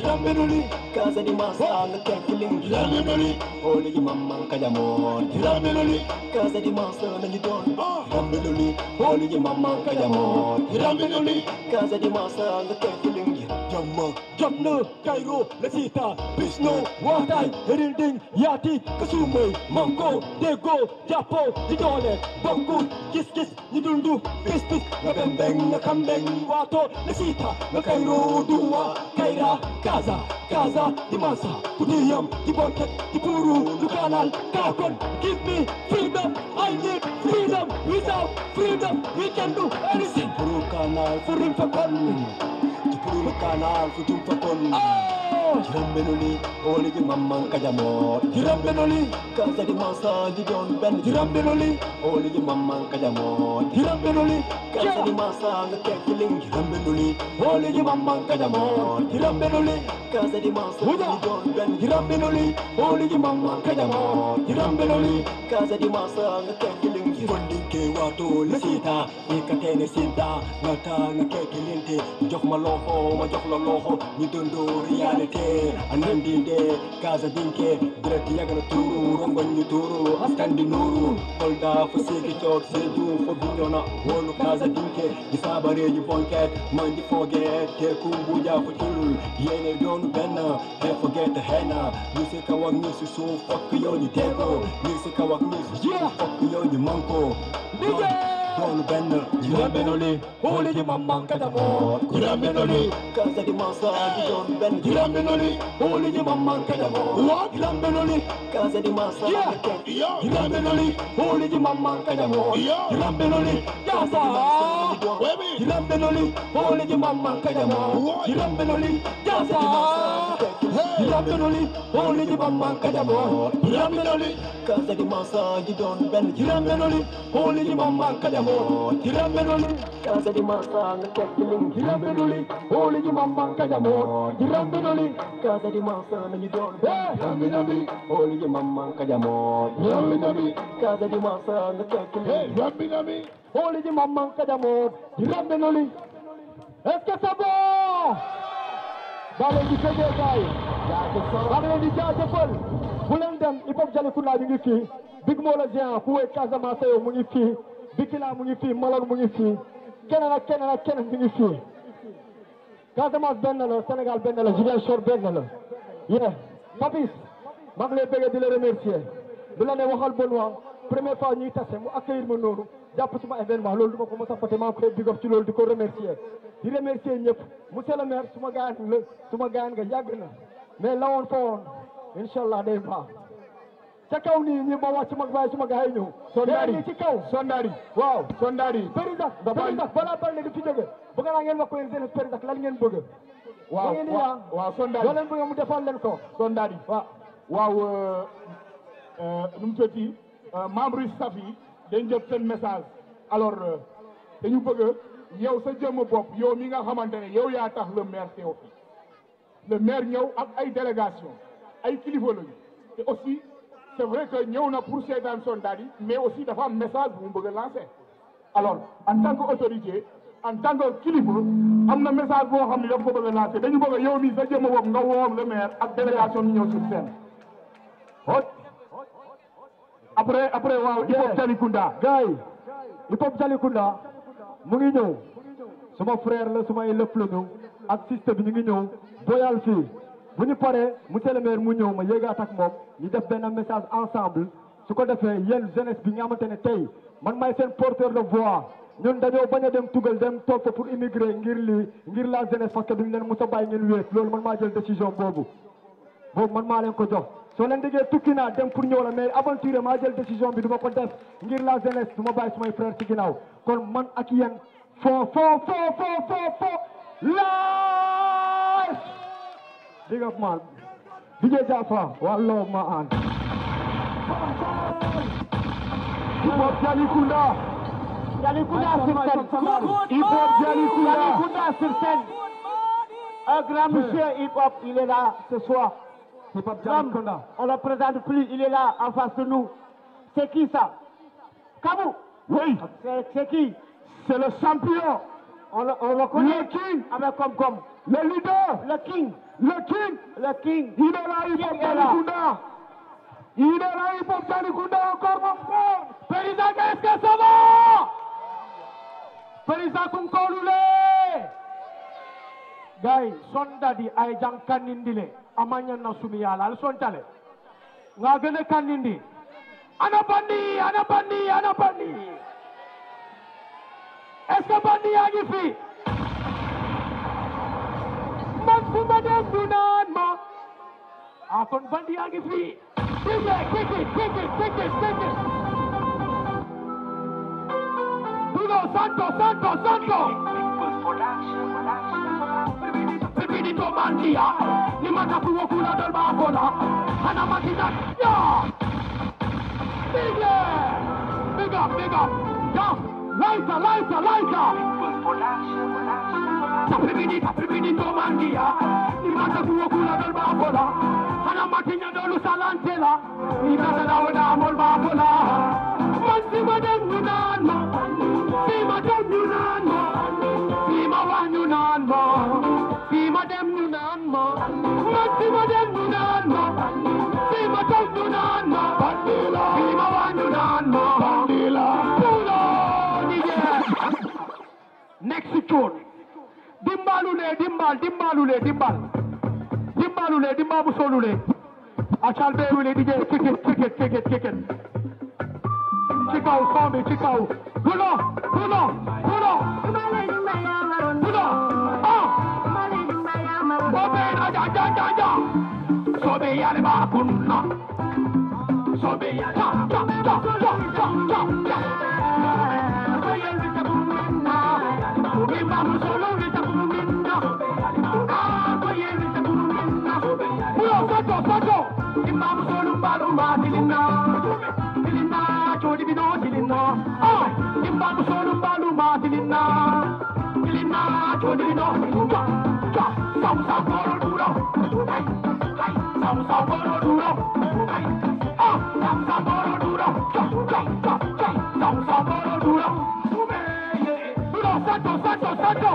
Jirambenoli, Kaza di Masa, the Catholic. Jirambenoli, only the mamman kajamo. Jirambenoli, Kaza di Masa, the Don. Jirambenoli, only the mamman kajamo. Jirambenoli, Kaza di Masa, the Catholic. Jamma Jotna Cairo Lasita Bisno Watai Herinding Yati Kasumay Mango Dego Japo Didole Bangu Kis Kis Nidundu Pis Pis Nabembeng Nakambeng Wato Lasita Cairo Dua Kaira Gaza Gaza Dimasa Kudiyam Dibonket Dipuru Lukanal Kakon Give me freedom I need freedom without freedom we can do anything Puru Kanal Furim Fakon Puru Kanal Futum Fakon Jiram Benoli Oli di Mamman Kajamor Jiram Benoli Kaza di Masa di Don Ben Jiram Benoli Oli di Mamman Kajamor Jiram Benoli Kaza di Masa Ngekekiling Jiram Benoli Oli di Mamman Kajamor Jiram Benoli Kaza di Masa di Don Ben Jiram Benoli Oli di Mamman Kajamor Jiram Benoli Kaza di Masa Ngekekiling Fondike Wato Lesita Ikatene Sinta Nata Ngekekilinte Jox ma loxo ma jox la loxo ñu dundoo réalité anandi de Kaza dinke direct yagana turu rongoñ ñu turu askan di nuru Kolda fa segi coot seju fa biñona wolu Kaza dinke di sabare ñu bonket man di forget te kumbuja fa tul yene doonu benn te forget hena ñu si kaw ak ñu si suuf fokk yow ñu teeko ñu si kaw ak ñu si suuf fokk yow ñu manko doonu benn Jiram Benoli hooli di Mamman Kajamor Jiram Benoli Kaza di Masa di doon benn Jiram Benoli hooli di Mamman Kajamor Jiram Benoli Kaza di Masa Jiram Benoli hooli di Mamman Kajamor Jiram Benoli Kaza Jiram Benoli hooli di Mamman Kajamor Jiram Benoli Kaza Jiram Benoli hooli di Mamman Kajamor Jiram Benoli Kaza di Masa di doon benn Jiram Benoli hooli di Mamman Kajamor Jiram Benoli Kaza di Masa Ngekekiling Jiram Benoli hooli di Mamman Kajamor Jiram Benoli Kaza di Masa nañu doon Jiram Benoli hooli di Mamman Kajamor Jiram Benoli Kaza di Masa Ngekekiling Jiram Benoli hooli di Mamman Kajamor Jiram Benoli est-ce que c'est bon ba leen di fekkee gaay ba leen di jaajëfal bu leen dem hip hop Jalikunda ñu ngi fii Big Mo la géant ku wéy Casamance yow mu ngi fii Bikila mu ngi fii Malone mu ngi fii keneen ak keneen ak keneen mu ngi fii Casamance benn la Sénégal benn la Ziguinchor benn la yéen Papis maa ngi lay bëgg di la remercier du la ne waxal Benoît première fois ñuy tase mu accueillir ma noonu jàpp suma événement loolu du ma ko mos a fàtte maa ngi koy big up ci loolu di ko remercier di remercier ñëpp monsieur le maire suma gaan nga yàgg na mais la woon fa woon inchallah day baax ca kaw nii ñi ma wàcc mag baay suma gaay ñëw sondari ci kaw sondari waaw sondari président balaa bal ne di fi jóge bëgg naa ngeen wax ko yéen seen président lan ngeen bëgg waaw sondari loo leen bëgg mu defal leen ko sondari waaw nu mu tuddati membre yi staff yi dañ jot seen message alors dañu bëgg yow sa jëmm bopp yow mi nga xamante ne yow yaa tax le maire teew fi le maire ñëw ak ay délégation ay kilifa lañu te aussi c'est vrai que ñëw na pour seetaan sondage yi mais aussi dafa am message bu mu bëgg a lancer alors en tant que autorité en tant que kilifa am na message boo xam ne dafa ko bëgg a lancer dañu bëgg yow mi sa jëmm bopp nga woom le maire ak délégation ñu ñëw sur scène après waaw hip hop Jalikunda gars yi hip hop Jalikunda mu ngi ñëw suma frère la suma ay lépp la ñëw ak système bi ñu ngi ñëw boyal fii bu ñu paree monsieur le maire mu ñëw ma yéegaat ak moom ñu def benn message ensemble su ko defee yéen jeunesse bi nga xamante ne tey man maay seen porteur de voix ñun dañoo bañ a dem tugal dem toog fa pour immigrer ngir la jeunesse parce que duñ leen mos a bàyyi ngeen wéet loolu man maa jël décision boobu man maa leen ko jox soo leen déggee tukki naa dem pour ñëw la mais aventure maa jël décision bi du ma ko def ngir la jeunesse du ma bàyyi sumay frère ci ginnaaw kon man ak yéen fo live big up man DJ Jaffa wallo ma an hip hop Jalikunda sur scène hip hop Jalikunda sur scène un grand monsieur hip hop il est là ce soir hip hop Jalikunda on le présente plus il est là en face de nous c'est qui ça Kabou oui c'est qui c'est le champion on le connaît le king avec comme le leader le king il est là hip hop Jalikunda il est là hip hop Jalikunda encore mon frère président qu'est-ce que ça va président Kunkolule Guy, son daddy ay jang kanindile amanya na sumiyala al son tale. Nga gane kanindi. Ana bandi. Est-ce que bandi yaa ngi fi? Man fu ma dem du naan ma. Ah kon bandi yaa ngi fi. Kick it. Bruno Santo. Benito Mandia, ni matakuwa kula dal babola, hana makina, ya! Big up, ya! Lighter! Benito Mandia, ni matakuwa kula dal babola, hana makina dolu salantela, ni matakuwa da mol babola, mansi madem nunanma, si madem nunanma, si mawanunanma. Fima dem nunanma, Fima dem nunanma, Fima dem nunanma, Bandila, Fima wan nunanma, Bandila, Pulo, next tune. Dimbal musolule. Achal bewule DJ, kick it. Chikau, Swami, Chikau. Pulo. Sobe yale ba kunna. Sobe ya cha. Soyel vita kunna. Bimba musolo vita kunna. Soyel vita kunna. Pulo sato. Bimba musolo balu matilina. Tilina chodi bino tilina. Bimba musolo balu matilina. Tilina chodi bino. Sam boro duro. Sam boro duro. Sam boro duro. Sam boro duro. Duro santo.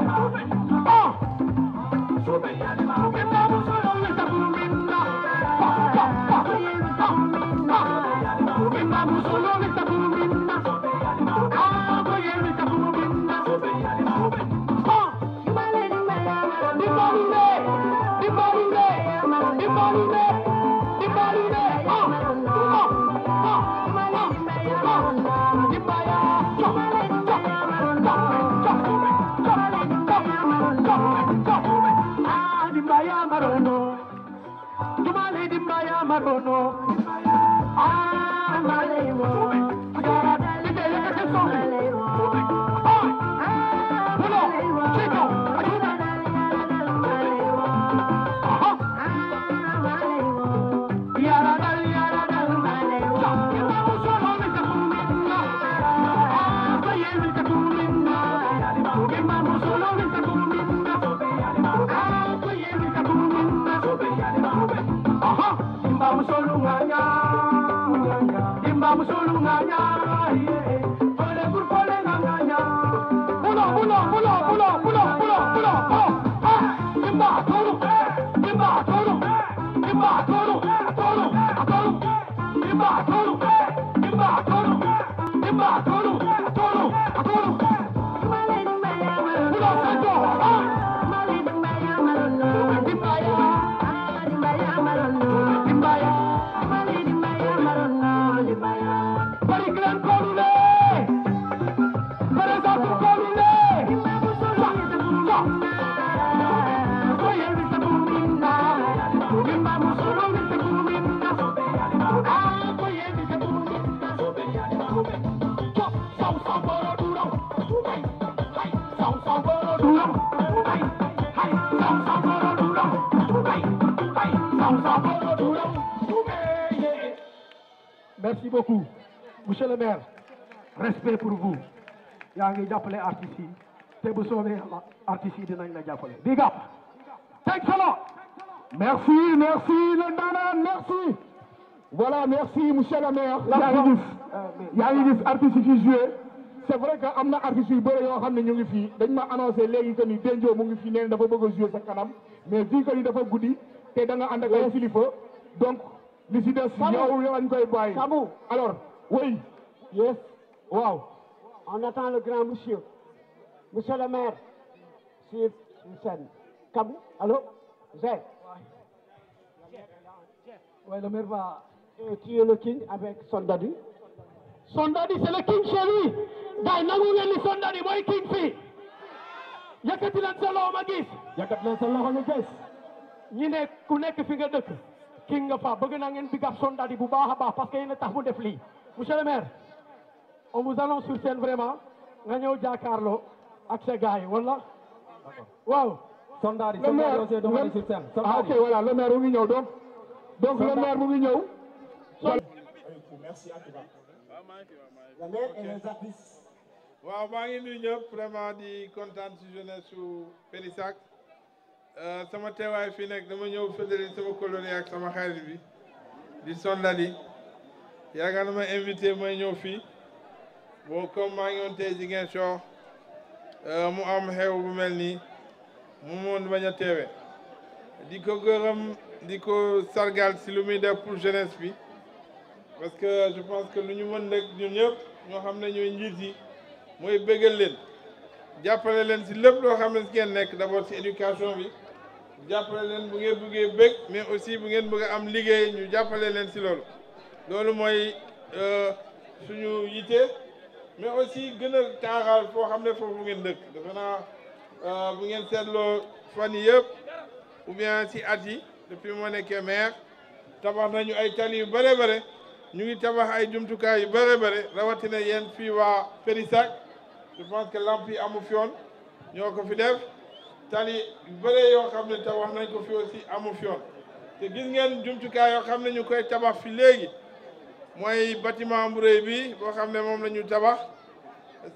Merci beaucoup. Monsieur le maire, respect pour vous. yaa ngi jàppale artistes yi te bu soobee Yàlla artistes yi dinañ la jàppale. Big up. Thanks a lot. Merci le Ndanane, merci. Voilà, merci monsieur le maire. yaa ngi gis artistes yi fi joué. C'est vrai que am na artistes yu bëri yoo xam ne ñu ngi fii dañ ma annoncé léegi que ni Denjo mu ngi fii nee dafa bëgg a joué sa kanam mais vu que ni dafa guddi te da nga ànd ak ay kilifa donc li si des yow lañ koy bàyyi. Sabou. Alors, oui. Yes. Waaw. On attend le grand monsieur. Monsieur le maire, sur scène. Kam, allô? Zé. Ouais, le maire va. Tu es le king avec Sondadi. Sondadi, c'est le king chéri. Gars, nangu ngeen ni Sondadi mooy king fii. Yëkkati leen sa loxo ma gis. Yëkkati leen sa loxo ñu gis. ñi ne ku nekk fi nga dëkk. king nga fa bëgg naa ngeen big up Sondadi bu baax a baax parce que yéen a tax mu def lii. Monsieur le maire, on vous annonce sur scène vraiment nga ñëw jàkkaarloo ak sa gars yi wala. waaw. Sondadi le maire aussi demandé sur scène. Ah, ok, voilà, le maire mu ngi ñëw donc le maire mu ngi ñëw. Merci à toi. La maire et les artistes. waaw maa ngi nuyu ñëpp vraiment di kontaan ci jeunesse su Périssac sama teewaay fii nekk dama ñëw fédéré sama colonie ak sama xarit bi di Sondadi yaakaar na ma invité may ñëw fii bon comme maa ngi woon tey Ziguinchor mu am xew bu mel nii mu moon bañ a teewe di ko gërëm di ko sargal si lu muy def pour jeunesse bi parce que je pense que lu ñu mën rek ñun ñëpp ñoo xam ne ñooy njiit yi mooy bëggal leen jàppale leen si lépp loo xam ne si ngeen nekk d'abord si éducation bi jàppale leen bu ngeen bëggee bëgg mais aussi bu ngeen bëgg a am liggéey ñu jàppale leen si loolu loolu mooy suñu yite mais aussi gën a taaxal foo xam ne foofu ngeen dëkk defe naa bu ngeen seetloo fan yi yëpp ou bien si at yi depuis moo nekkee maire tabax nañu ay tali yu bare bare ñu ngi tabax ay jumtukaay yu bare bare rawatina yéen fii waa Périssac je pense que lamp yi amu fi yoon ñoo ko fi def tali yu bare yoo xam ne tabax nañ ko fi aussi amu fi yoon te gis ngeen jumtukaay yoo xam ne ñu koy tabax fi léegi mooy bâtiment bu rëy bi boo xam ne moom la ñu tabax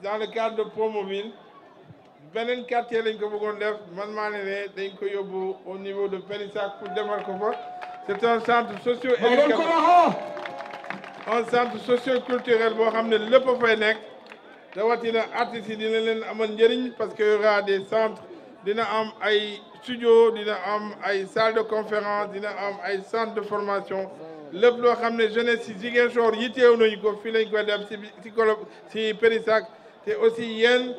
dans le cadre de Promoville beneen quartier lañ ko bëggoon def man maa ne dañ ko yóbbu au niveau de Périssac pour defar ko fa c'est un centre socio-éducatif un centre socio-culturel boo xam ne lépp a fay nekk rawatina artistes yi dina leen amal njëriñ parce que y aura des centres dina am ay studio dina am ay salle de conférence dina am ay centre de formation lépp loo xam ne jeunesse si Ziguinchor yitteew nañu ko fii lañ koy def si Périssac te aussi yéen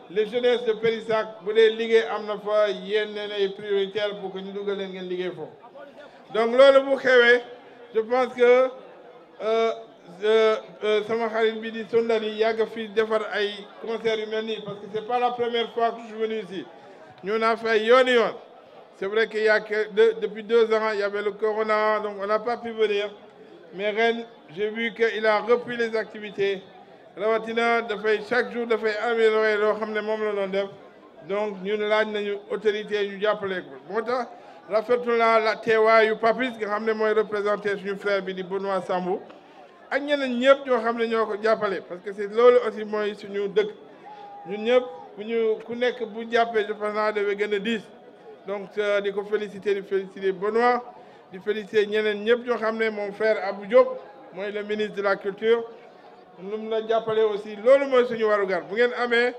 les jeunesses de Périssac bu dee liggéey am na fa yéen nee nay prioritaire pour que ñu dugal leen ngeen liggéey foofu donc loolu bu xewee je pense que sama xarit bi di Sondadi yàgg fi defar ay concert yu mel nii parce que c'est pas la première fois que je suis venu ici ñu naa fi ay yoon c'est vrai qu'il y a que depuis 2 ans il y avait le corona donc on n'a pas pu venir mais ren j'ai vu qu'il a repris les activités rawatina dafay chaque jour dafay améliorer loo xam ne moom la doon def donc ñun laaj nañu autorité ñu jàppale ko moo tax rafetlu naa la teewaayu Papis nga xam ne mooy représenté suñu frère bi di Benoît Sambou ak ñeneen ñëpp ñoo xam ne ñoo ko jàppale parce que c'est loolu aussi mooy suñu dëkk ñun ñëpp bu ñu ku nekk bu jàppee je pense naa dafay gën a diis donc di ko féliciter Benoît di féliciter ñeneen ñëpp ñoo xam ne mon frère Abou Diop mooy le ministre de la culture nu mu la jàppale aussi loolu mooy suñu warugar bu ngeen amee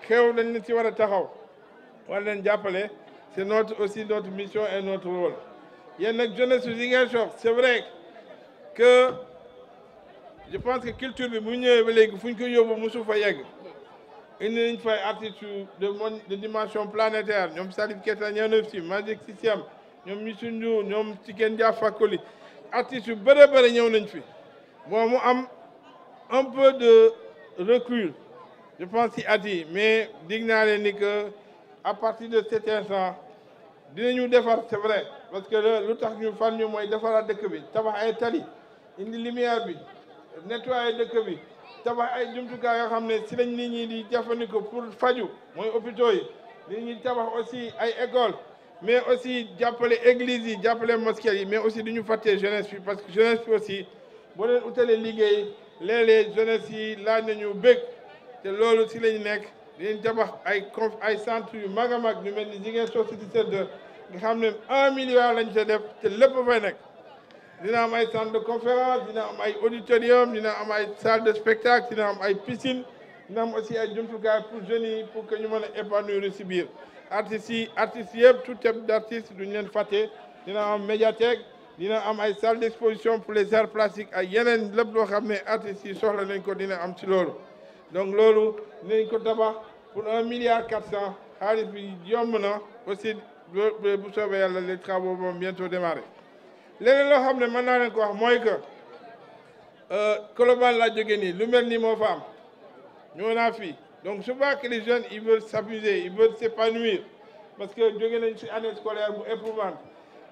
xew dañ leen ci war a taxaw war leen jàppale c'est aussi notre mission et notre rôle yéen nag jeunesse su Ziguinchor c'est vrai que je pense que culture bi bu ñëwee ba léegi fu ñu ko yóbbu mosu fa yegg indi nañ fay artistes de dimension planétaire ñoom Salif Keita ñëw na fi Magic System ñoom Youssou Ndour ñoom Tiken Jah Fakoly artistes yu bëre bëre ñëw nañ fi bon mu am un peu de recul je pense ci at yi mais dig naa leen ni que à partir de cet instant dinañu defar c'est vrai parce que lu tax ñu fan ñu mooy defaraat dëkk bi tabax ay tali indi lumière bi nettoyer dëkk bi tabax ay jumtukaay yoo xam ne si lañ nit ñi di jëfandikoo pour faju mooy hôpitaux yi nit ñi tabax aussi ay école mais aussi jàppale église yi jàppale mosquée yi mais aussi du ñu fàttee jeunesse bi parce que jeunesse bi aussi boo leen utalee liggéey léeg-léeg jeunesse yi laaj nañu bëgg te loolu si lañu nekk dinañ tabax ay centre yu mag a mag ñu mel ni Ziguinchor City Center nga xam ne 1 milliard lañ sa def te lépp fay nekk dina am ay centre de conférence dina am ay auditorium dina am ay salle de spectacle dina am ay piscine dina am aussi ay jumtukaay pour jeunes yi pour que ñu mën a épanouir si biir artistes yëpp tout type d'artistes duñ leen fàtte dina am médiathèque dina am ay salle d'exposition pour les arts plastiques ay yeneen lépp loo xam ne artistes yi soxla nañ ko dina am ci loolu donc loolu dinañ ko tabax pour 1 milliard 400 xaalis bi yomb na aussi bu soobee yàlla les travaux vont bientôt démarrer leneen loo xam ne mën naa leen ko wax mooy que Colobane laa jógee nii lu mel nii moo fa am ñoo naa fii donc je vois que les jeunes ils veulent s'amuser ils veulent s'épanouir parce que jóge nañ ci année scolaire bu éprouvante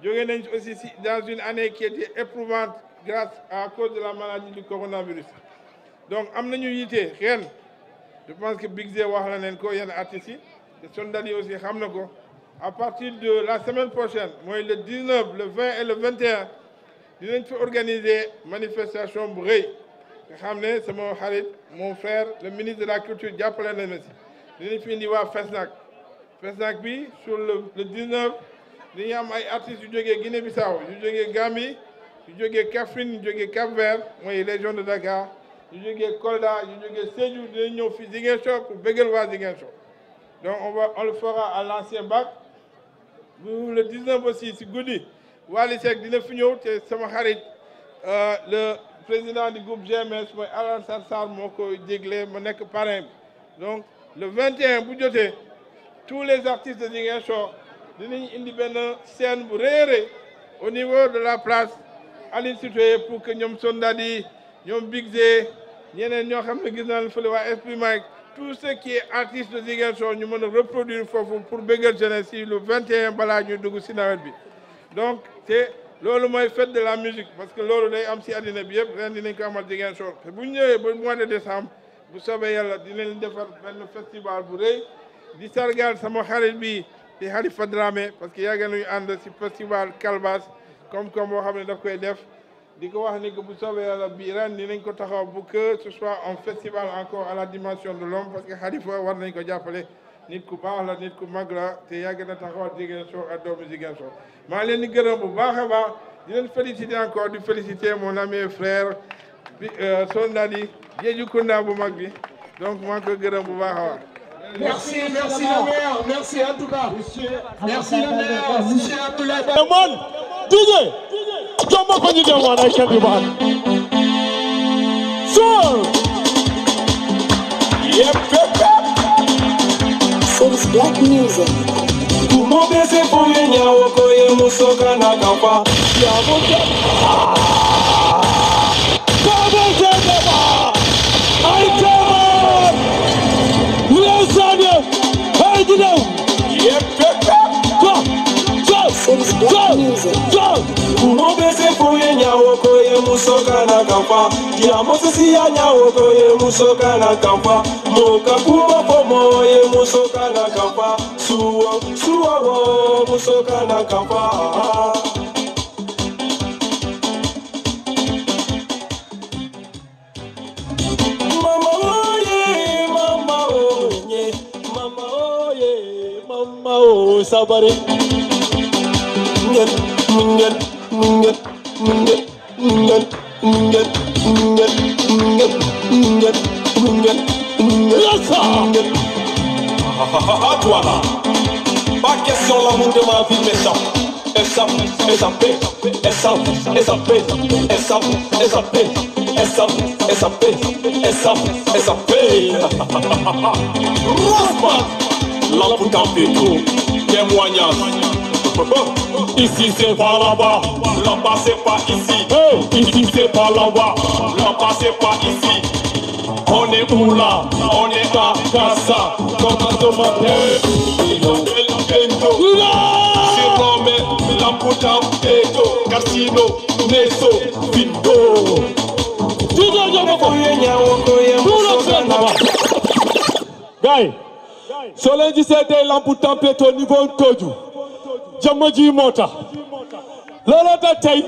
jóge nañ aussi si dans une année qui était éprouvante grâce à cause de la maladie du coronavirus donc am nañu yitee ren je pense que Big Zé wax la leen ko yenn artistes yi te Sondali aussi xam na ko à partir de la semaine prochaine mooy le 19 le 20 et le 21 dinañ fi organiser manifestation bu rëy nga xam ne sama xarit mon frère le ministre de la culture jàppale na ma si dinañ fi indi waa FESNAC bi sur le 19 dañuy am ay artistes yu jógee Guinée-Bissau yu jógee Gambie yu jógee Kaffrine yu jógee Cap-Vert mooy région de Dakar yu jógee Kolda yu jógee Sédhiou dinañ ñëw fi Ziguinchor pour bégal waa Ziguinchor donc on le fera à l'ancien bac le 19 aussi si guddi Wally Seck dina fi ñëw te sama xarit le président du groupe GMS mooy Alassane Sarr moo ko jégle ma nekk parrain bi donc le 21 bu jotee tous les artistes de Ziguinchor dinañ indi benn scène bu réeré au niveau de la place Aline Sitoé pour que ñoom Sondadi ñoom Big Zé ñeneen ñoo xam ne gis naa leen fële waa Esprit Mike tout ce qui est artiste de Ziguinchor ñu mën a reproduire foofu pour bégal jeunesse yi le 21 balaa ñuy dugg si nawet bi donc te loolu mooy fête de la musique parce que loolu day am si àddina bi yëpp ren dinañ ko amal Ziguinchor te bu ñu ñëwee ba mois de décembre bu soobee yàlla dinañ defar benn festival bu rëy di sargal sama xarit bi di Khalifa Dramé parce que yàgg nañu ànd si festival Calbas comme boo xam ne daf koy def di ko wax ni que bu soobee yàlla bi ren dinañ ko taxaw bu que ce soit un festival encore à la dimension de l'homme parce que Khalifa war nañ ko jàppale nit ku baax la nit ku mag la te yàgg na taxawal Ziguinchor ak doomu Ziguinchor maa leen di gërëm bu baax a baax di leen féliciter encore di féliciter mon ami et frère bi Sondali Diédhiou Kounda bu mag bi donc maa ngi koy gërëm bu baax a baax. Merci le maire, merci en tout cas. Merci le maire, monsieur Abdoulaye. Man, DJ, come up and you don't want I can be man. So, So it's black music. Kumobese fuye woko ye musoka na kampa. Ya moke. Kabo jeba. I come. Listen up. Hey, you know. So it's black music. Kumobese fuye woko ye musoka na kampa. Ya mosisi ya woko ye musoka na kampa. Moka kuma pomo ye musoka na kampa. Suwa wo musoka na kampa. Mama oye, mama oye, mama oye, mama o sabare. Ngen, ngen, ngen, ngen, ngen, ngen, ngen, ngen, ngen, ngen. Yes, sir. Toi là, pas question l'amour de ma vie m'échappe. Échappe, échappé, échappe, échappé, échappe, échappé, échappe, échappé, échappe, échappé. Rosman, lampe tempéto, témoignage. Ici c'est pas là-bas, là-bas c'est pas ici. Ici c'est pas là-bas, là-bas c'est pas ici. On est où là? On est à Casa. Comment demander? Sirome, Lamputa, Eto, Casino, Neso, Vindo. Guy, so lundi c'était Lamputa, Eto, niveau Toju. Jamaji Mota. Lola Tatay.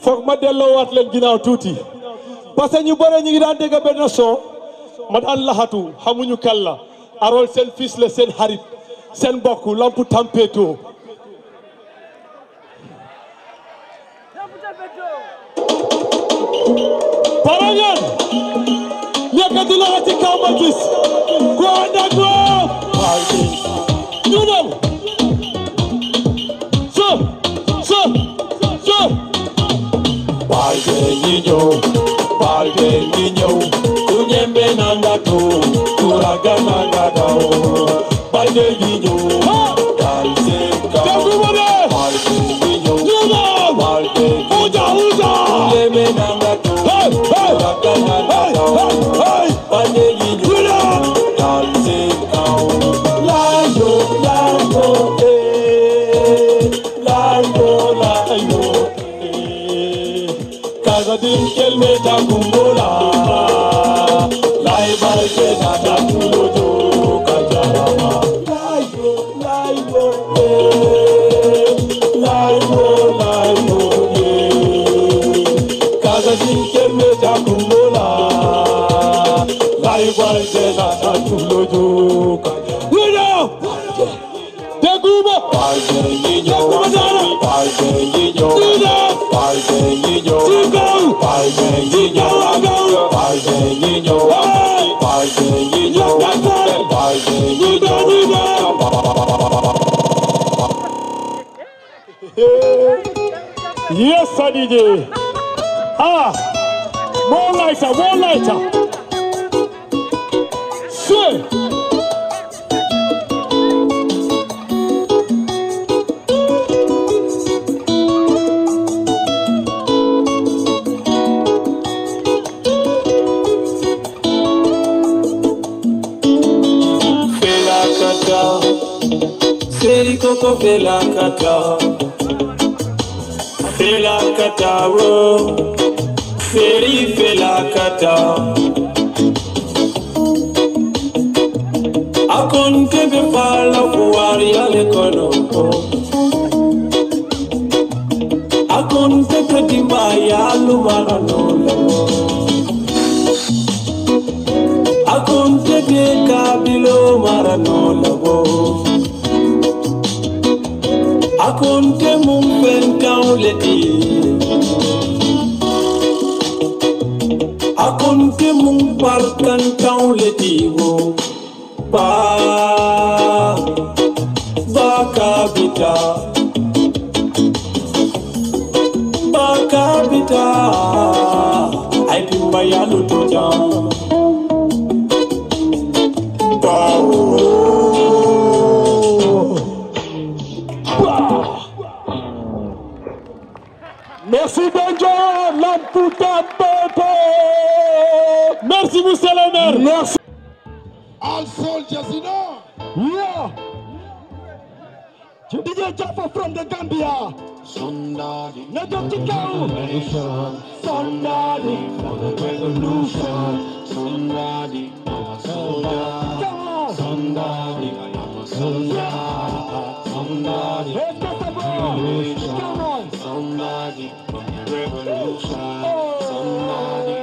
Fok ma delloo waat leen ginnaaw tuuti. Parce que ñu bare ñu ngi daan dégg benn son man allahatu xamuñu kan la arol seen fils la seen xarit seen mbokk Lampu Tampeto pare ngeen yëkkati loxo ci kaw ma gis ku ànd ak moom ñu dem so Balde niño, unyembe nangato, turaga nangado. Balde niño, dalse din kelmeta kumbola lai balke tata kulojo kajarama laibo kaza din kelmeta kumbola lai balke tata kulojo Deguba, Pardenguinho, Pardenguinho, Pardenguinho, Pardenguinho, Pardenguinho, Pardenguinho, Yes, DJ. More lighter. Sure. Seri koko fela kata wo Seri fela kata Akon kebe fala fuwari ale kono Akon kebe dimba ya lumara nolo Akon kebe kabilo mara nolo Akonte mon penkan leti Akonte mon parkankan leti wo Bakabita Ay pimba ya lutoja Merci Benjo, Lamputa Pepe. Merci Monsieur le maire. Merci. All soldiers, you know. Yeah. DJ Jaffa from the Gambia. Somebody. Somebody for the revolution. Somebody, I'm a soldier. Come on. Somebody, I'm a soldier. Somebody, Come on. Somebody, revolution. Somebody,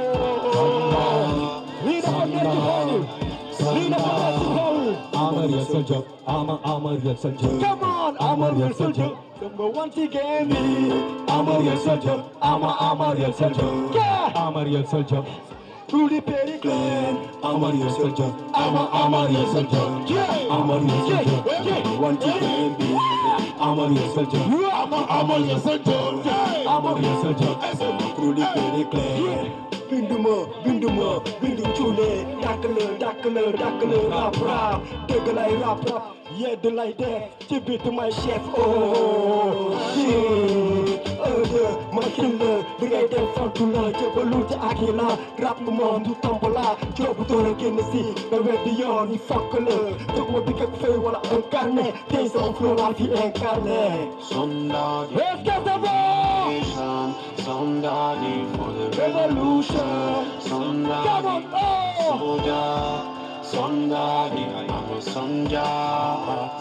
I'm a real soldier. I'm a real soldier. Come on, I'm a real soldier. Number one game me. I'm a real soldier. I'm a real soldier. Yeah, I'm a real soldier. Through the petty clan, I'm a real soldier. I'm a real soldier. Yeah, I'm a real soldier. Number one game me. I'm a real soldier. I'm a real soldier. I'm a real soldier. Through the petty clan. Binduma, chune, dakale, rap, degalai rap, yeah, the light there, tip it to my chef, oh, shit, my killer, the guy that found to learn, Jabaluta Akila, rap the mom to Tambola, Job to the Kennedy, the red beyond, he fuck a look, took what big up fair while I'm carne, taste of flow, life, and carne. Somebody, let's get the ball! Somebody for the revolution. Somebody, soldier. Somebody, I'm a soldier.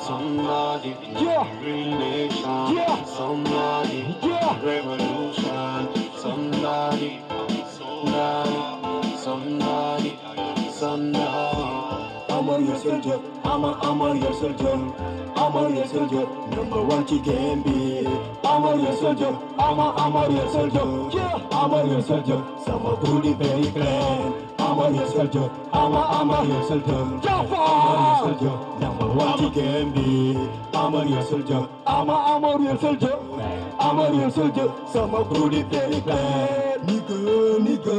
Somebody, green nation. Somebody, revolution. Somebody, somebody. I'm a real soldier. I'm a real soldier. I'm a real soldier. Number one can be. I'm a real soldier. I'm a real soldier. Yeah, I'm a real soldier. Some of the very clan. I'm a real soldier. I'm a real soldier. I'm a real soldier. Number one can be. I'm a real soldier. I'm a real soldier. I'm a real soldier. Some of the very clan. Nigga,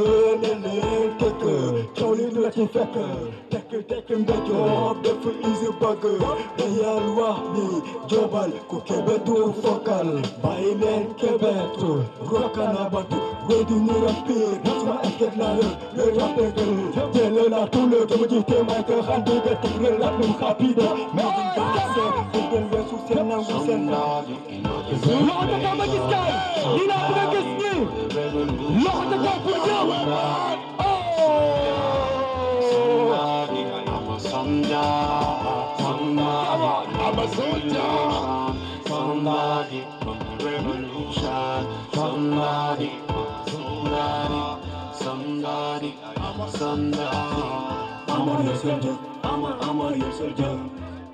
Charlie Lucky Fecker. Take him the job, the free easy bugger. The Yalwahni, Jobal, Kukebetu, Fokal, Bailen Kebetu, Rokanabatu, Wedding near a pig, that's my etiquette liar, the Rapper, Jelena Tulu, the Majite Michael, and the Real Latin Happy, Melvin Garcia, the Vesusena, Lord the Gamma is guy, Nina Vegas new, Lord the I'm a soldier. Somebody from the revolution. Somebody. I'm a your soldier. I'm a your soldier.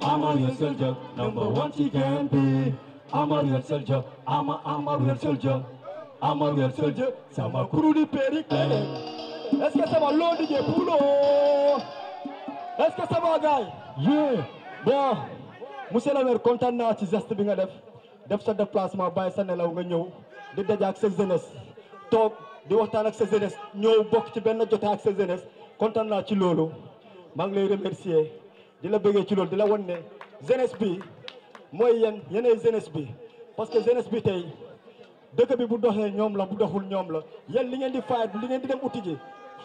I'm a your soldier. Number one she can be. I'm a your soldier. I'm a your soldier. I'm a your soldier. Sama crew di Péricle. Est-ce que ça va l'eau de Poulo? Est-ce que ça va gars? Yeah. Bon, monsieur le maire kontaan naa ci geste bi nga def sa déplacement bàyyi sa nelaw nga ñëw di daje ak sa jeunesse toog di waxtaan ak sa jeunesse ñëw bokk ci benn jotaay ak sa jeunesse kontaan naa ci loolu maa ngi lay remercier di la bëggee ci loolu di la wan ne jeunesse bi mooy yeneen jeunesse bi parce que jeunesse bi tey dëkk bi bu doxee ñoom la bu doxul ñoom la yéen li ngeen di fayet li ngeen di dem uti ji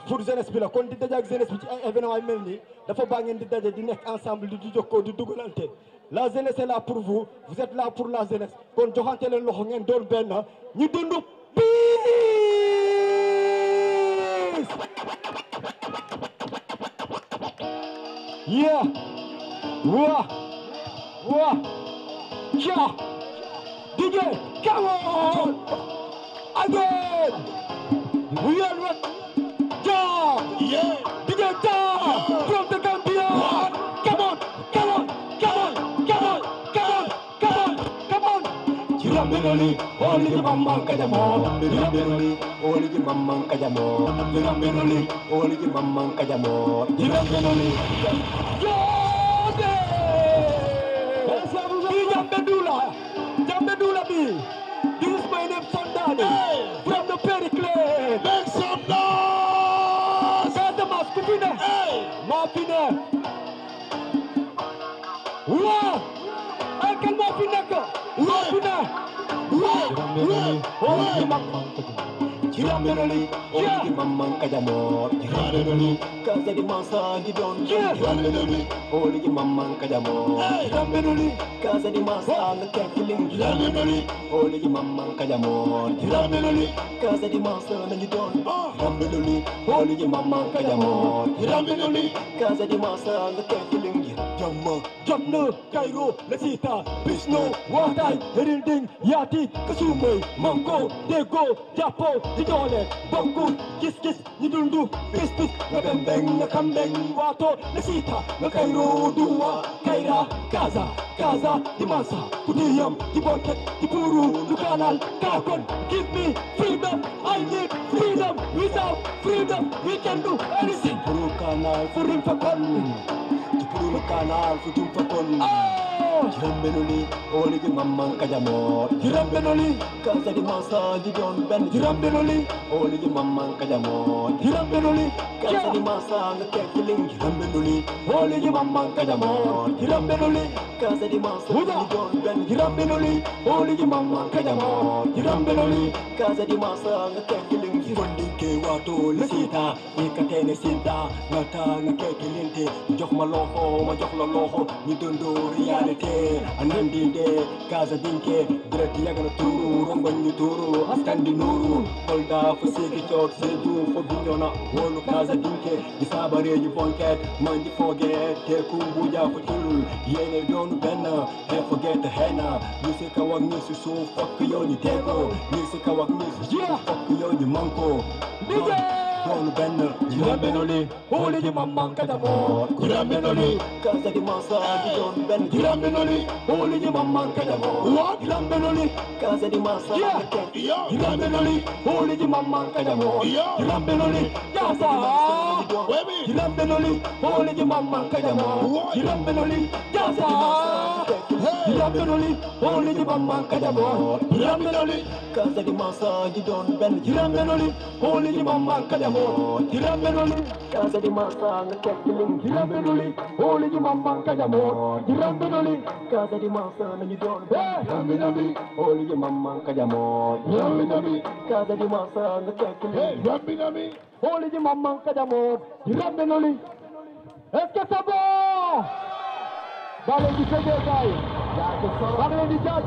pour jeunesse bi la kon di daje ak jeunesse bi ci ay événement yu mel nii dafa baax ngeen di daje di nekk ensemble di jokkoo di dugalante la jeunesse est là pour vous vous êtes là pour la jeunesse kon joxante leen loxo ngeen doon benn ñu dund peace. Yeah. Wah. Yeah. DJ, come on. Again. We are what? Yeah. DJ from the Gambia. Come on. Jirambenoli, only the mamma kajamo. Jirambenoli, only the mamma kajamo. Jirambenoli, only the mamma kajamo. Jirambenoli. Jambedula B. This is my name Sandani. From the Péricle. Make some noise. Sadamas Kupina. Mapina. Wow. I can Mapinaka. Mapina. Jirambenoli, only mamma kajamo. Jirambenoli, cause the massa you don't. Jirambenoli, only mamma kajamo. Jirambenoli, cause the massa the killing. Jirambenoli, only mamma kajamo. Jirambenoli, cause the massa you don't. Jirambenoli, only mamma kajamo. Jirambenoli, cause the massa the killing. Jamma, Jamna, Cairo, Lesita, Bisno, Watai, Herinding, Yati, Kasume, Mango, Dego, Japo, Didone, Bangu, Kiss, Nidundu, Pispis, Nabembeng, Nakambeng, Wato, Lesita, Nakairo, Dua, Kaira, Gaza, Dimasa, Kudiyam, Dibonket, Dipuru, Lukanal, Kakon, give me freedom, I need freedom, without freedom, we can do anything. Puru Kanal, Furim Fakon. Puru Kanal, Futum Fakon. Jirambenoli, only the mamma kajamo. Jirambenoli, cause the massa you don't bend. Jirambenoli, only the mamma kajamo. Jirambenoli, cause the massa the killing. Jirambenoli, only the mamma kajamo. Jirambenoli, cause the massa you don't bend. Jirambenoli, only the mamma kajamo. Jirambenoli, cause the massa the killing. Fondike wato lesita, ikatene sinta, nata nakekilinte, jox ma loxo, ñu dondo reality, anandinde, kaza dinke, direct yagana turu, rongoñ ñu turu, askan di nuru, kolda fa segi tok sedu, fa biñona, wolu kaza dinke, di sabare ñu bonket, man di forget, te kumbuja fa tul, yene doon benn, te forget the henna, ñu si kaw ak ñu si suuf, fokk yow ñu tego, ñu si kaw ak ñu si suuf, fokk yow ñu manko. Don Ben, Jirambenoli, holy the mamma Kadamo, Jirambenoli, cause the massa, Don Ben, Jirambenoli, holy the mamma Kadamo, Jirambenoli, cause the massa, Jirambenoli, holy the mamma Kadamo, Jirambenoli, Yaza, Jirambenoli, holy the mamma Kadamo, Jirambenoli, Yaza, Jirambenoli, holy the mamma Kadamo, Jirambenoli, cause the massa, Don Ben, Jirambenoli, holy the mamma Kadamo. Jirambenoli, cause the massa the killing. Jirambenoli, holy the mamma kajamo. Jirambenoli, cause the massa you don't. Jirambenoli, holy the mamma kajamo. Jirambenoli, cause the massa the killing. Jirambenoli, holy the mamma kajamo. Jirambenoli, est-ce que c'est bon? Dans les différents gars, dans les différents